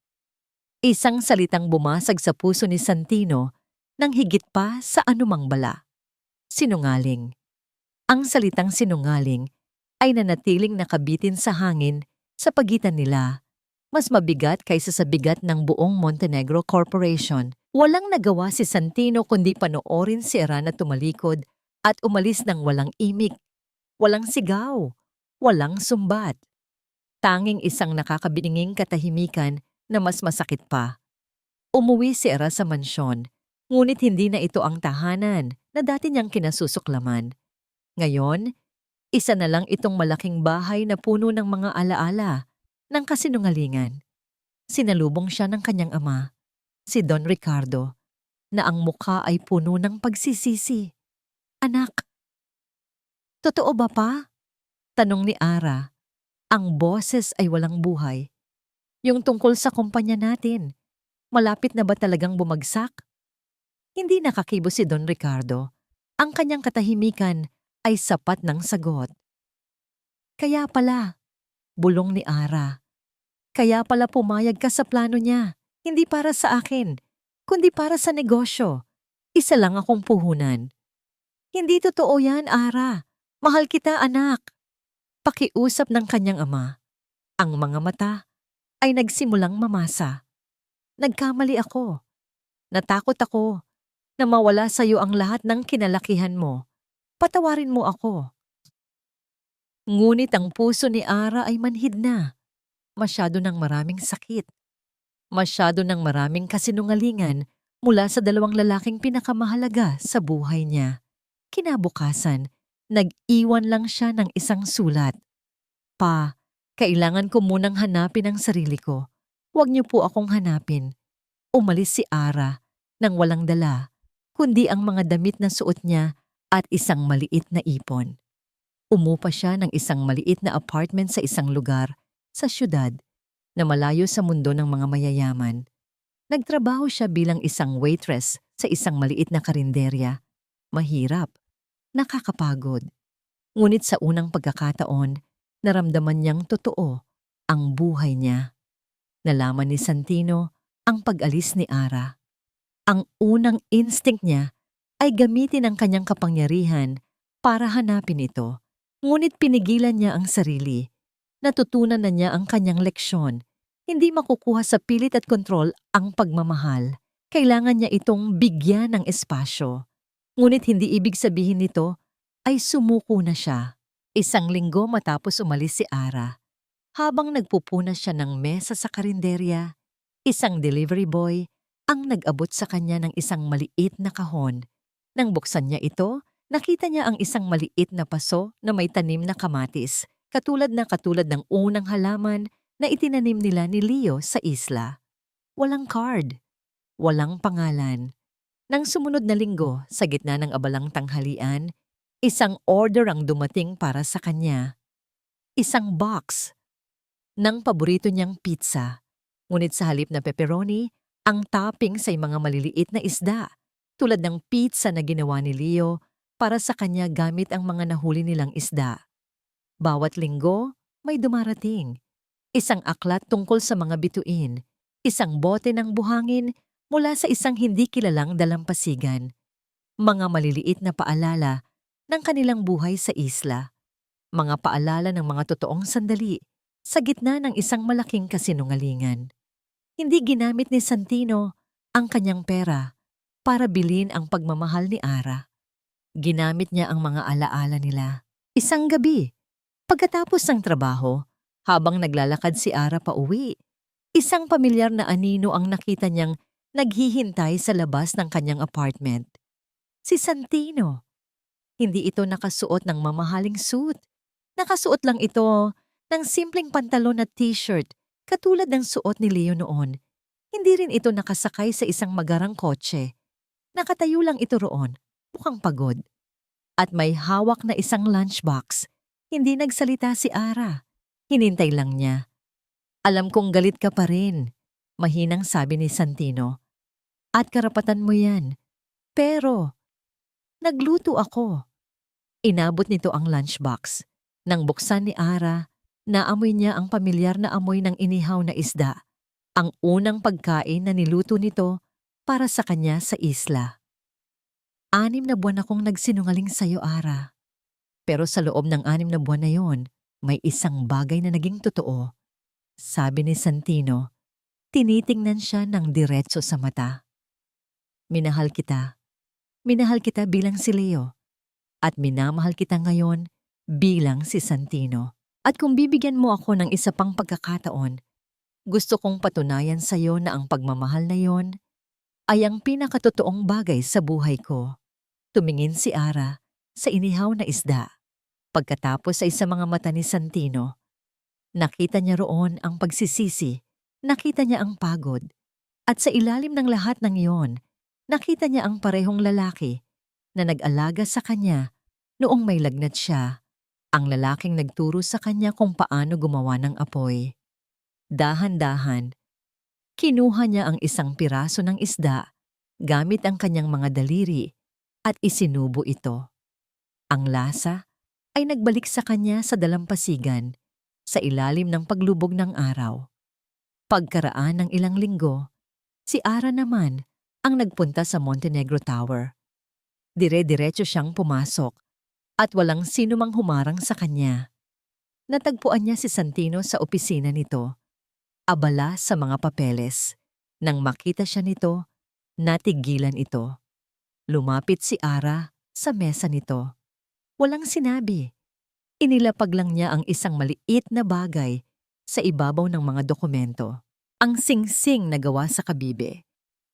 Isang salitang bumasag sa puso ni Santino nang higit pa sa anumang bala. Sinungaling. Ang salitang sinungaling ay nanatiling nakabitin sa hangin sa pagitan nila. Mas mabigat kaysa sa bigat ng buong Montenegro Corporation. Walang nagawa si Santino kundi panoorin si Erana tumalikod at umalis ng walang imik, walang sigaw, walang sumbat. Tanging isang nakakabininging katahimikan na mas masakit pa. Umuwi si Era sa mansyon, ngunit hindi na ito ang tahanan na dati niyang kinasusuklaman. Ngayon, isa na lang itong malaking bahay na puno ng mga alaala ng kasinungalingan. Sinalubong siya ng kanyang ama, si Don Ricardo, na ang mukha ay puno ng pagsisisi. Anak, totoo ba pa? Tanong ni Ara. Ang boses ay walang buhay. Yung tungkol sa kumpanya natin, malapit na ba talagang bumagsak? Hindi nakakibo si Don Ricardo. Ang kanyang katahimikan ay sapat ng sagot. Kaya pala, bulong ni Ara. Kaya pala pumayag ka sa plano niya, hindi para sa akin, kundi para sa negosyo. Isa lang akong puhunan. Hindi totoo yan, Ara. Mahal kita, anak. Pakiusap ng kanyang ama. Ang mga mata ay nagsimulang mamasa. Nagkamali ako. Natakot ako na mawala sa iyo ang lahat ng kinalakihan mo. Patawarin mo ako. Ngunit ang puso ni Ara ay manhid na. Masyado ng maraming sakit. Masyado ng maraming kasinungalingan mula sa dalawang lalaking pinakamahalaga sa buhay niya. Kinabukasan, nag-iwan lang siya ng isang sulat. Pa, kailangan ko munang hanapin ang sarili ko. Huwag niyo po akong hanapin. Umalis si Ara nang walang dala, kundi ang mga damit na suot niya at isang maliit na ipon. Umupa siya ng isang maliit na apartment sa isang lugar sa syudad na malayo sa mundo ng mga mayayaman. Nagtrabaho siya bilang isang waitress sa isang maliit na karinderya. Mahirap, nakakapagod. Ngunit sa unang pagkakataon, naramdaman niyang totoo ang buhay niya. Nalaman ni Santino ang pag-alis ni Ara. Ang unang instinct niya ay gamitin ang kanyang kapangyarihan para hanapin ito. Ngunit pinigilan niya ang sarili. Natutunan na niya ang kanyang leksyon. Hindi makukuha sa pilit at kontrol ang pagmamahal. Kailangan niya itong bigyan ng espasyo. Ngunit hindi ibig sabihin nito ay sumuko na siya. Isang linggo matapos umalis si Ara. Habang nagpupunas siya ng mesa sa karinderya, isang delivery boy ang nag-abot sa kanya ng isang maliit na kahon. Nang buksan niya ito, nakita niya ang isang maliit na paso na may tanim na kamatis, katulad ng unang halaman na itinanim nila ni Leo sa isla. Walang card, walang pangalan. Nang sumunod na linggo, sa gitna ng abalang tanghalian, isang order ang dumating para sa kanya. Isang box ng paborito niyang pizza. Ngunit sa halip na pepperoni, ang toppings ay mga maliliit na isda, tulad ng pizza na ginawa ni Leo para sa kanya gamit ang mga nahuli nilang isda. Bawat linggo, may dumarating. Isang aklat tungkol sa mga bituin, isang bote ng buhangin mula sa isang hindi kilalang dalampasigan. Mga maliliit na paalala ng kanilang buhay sa isla. Mga paalala ng mga totoong sandali sa gitna ng isang malaking kasinungalingan. Hindi ginamit ni Santino ang kanyang pera para bilhin ang pagmamahal ni Ara. Ginamit niya ang mga alaala nila. Isang gabi, pagkatapos ng trabaho, habang naglalakad si Ara pauwi, isang pamilyar na anino ang nakita niyang naghihintay sa labas ng kanyang apartment. Si Santino. Hindi ito nakasuot ng mamahaling suit. Nakasuot lang ito ng simpleng pantalon at t-shirt katulad ng suot ni Leo noon. Hindi rin ito nakasakay sa isang magarang kotse. Nakatayo lang ito roon, mukhang pagod. At may hawak na isang lunchbox. Hindi nagsalita si Ara. Hinintay lang niya. Alam kong galit ka pa rin, mahinang sabi ni Santino. At karapatan mo yan. Pero, nagluto ako. Inabot nito ang lunchbox. Nang buksan ni Ara, naamoy niya ang pamilyar na amoy ng inihaw na isda. ang unang pagkain na niluto nito para sa kanya sa isla. 6 na buwan akong nagsinungaling sa'yo, Ara. Pero sa loob ng 6 na buwan na yon, may isang bagay na naging totoo. Sabi ni Santino, tinitingnan siya ng diretso sa mata. Minahal kita. Minahal kita bilang si Leo. At minamahal kita ngayon bilang si Santino. At kung bibigyan mo ako ng isa pang pagkakataon, gusto kong patunayan sa'yo na ang pagmamahal na yon ay ang pinakatotoong bagay sa buhay ko. Tumingin si Ara sa inihaw na isda. Pagkatapos ay sa mga mata ni Santino, nakita niya roon ang pagsisisi, nakita niya ang pagod. At sa ilalim ng lahat ng iyon, nakita niya ang parehong lalaki na nag-alaga sa kanya noong may lagnat siya, ang lalaking nagturo sa kanya kung paano gumawa ng apoy. Dahan-dahan, kinuha niya ang isang piraso ng isda gamit ang kanyang mga daliri at isinubo ito. Ang lasa ay nagbalik sa kanya sa dalampasigan sa ilalim ng paglubog ng araw. Pagkaraan ng ilang linggo, si Ara naman ang nagpunta sa Montenegro Tower. Dire-diretso siyang pumasok at walang sino mang humarang sa kanya. Natagpuan niya si Santino sa opisina nito, abala sa mga papeles. Nang makita siya nito, natigilan ito. Lumapit si Ara sa mesa nito. Walang sinabi. Inilapag lang niya ang isang maliit na bagay sa ibabaw ng mga dokumento. Ang singsing na gawa sa kabibe.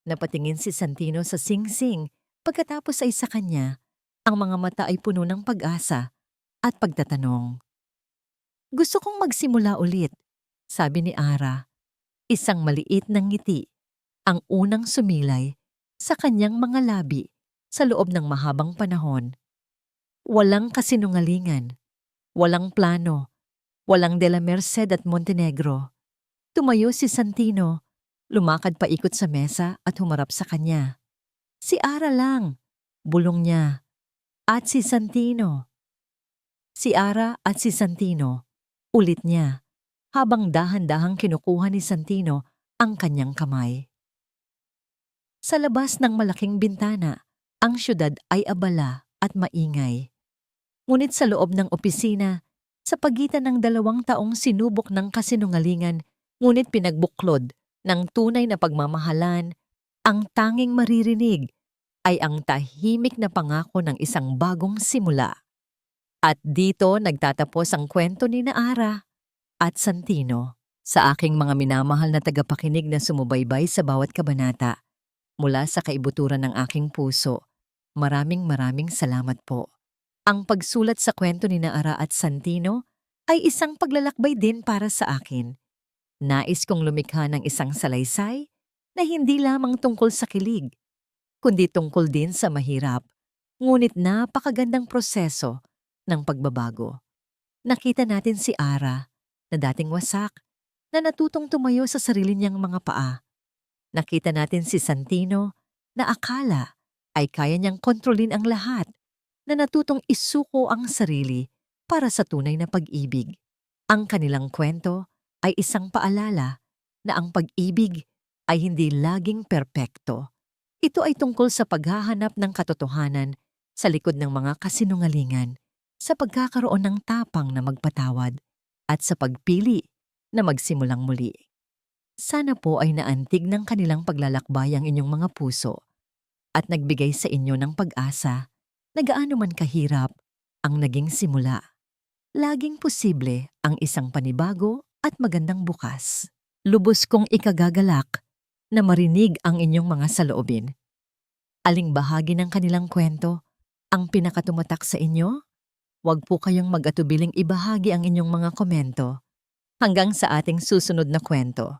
Napatingin si Santino sa singsing, pagkatapos ay sa kanya, ang mga mata ay puno ng pag-asa at pagtatanong. Gusto kong magsimula ulit, sabi ni Ara. Isang maliit na ngiti, ang unang sumilay sa kanyang mga labi sa loob ng mahabang panahon. Walang kasinungalingan, walang plano, walang De La Merced at Montenegro. Tumayo si Santino, lumakad paikot sa mesa at humarap sa kanya. Si Ara lang, bulong niya, at si Santino. Si Ara at si Santino, ulit niya, habang dahan-dahang kinukuha ni Santino ang kanyang kamay. Sa labas ng malaking bintana, ang syudad ay abala at maingay. Ngunit sa loob ng opisina, sa pagitan ng 2 taong sinubok ng kasinungalingan, ngunit pinagbuklod ng tunay na pagmamahalan, ang tanging maririnig ay ang tahimik na pangako ng isang bagong simula. At dito nagtatapos ang kwento ni Ara at Santino. Sa aking mga minamahal na tagapakinig na sumubaybay sa bawat kabanata, mula sa kaibuturan ng aking puso, maraming salamat po. Ang pagsulat sa kwento ni Ara at Santino ay isang paglalakbay din para sa akin. Nais kong lumikha ng isang salaysay na hindi lamang tungkol sa kilig, kundi tungkol din sa mahirap, ngunit napakagandang proseso ng pagbabago. Nakita natin si Ara, na dating wasak, na natutong tumayo sa sarili niyang mga paa. Nakita natin si Santino, na akala ay kaya niyang kontrolin ang lahat, na natutong isuko ang sarili para sa tunay na pag-ibig. Ang kanilang kwento ay isang paalala na ang pag-ibig ay hindi laging perpekto. Ito ay tungkol sa paghahanap ng katotohanan sa likod ng mga kasinungalingan, sa pagkakaroon ng tapang na magpatawad, at sa pagpili na magsimulang muli. Sana po ay naantig ng kanilang paglalakbay ang inyong mga puso at nagbigay sa inyo ng pag-asa na gaano man kahirap ang naging simula. Laging posible ang isang panibago at magandang bukas. Lubos kong ikagagalak na marinig ang inyong mga saloobin. Aling bahagi ng kanilang kwento ang pinakatumatak sa inyo? Huwag po kayong mag-atubiling ibahagi ang inyong mga komento. Hanggang sa ating susunod na kwento.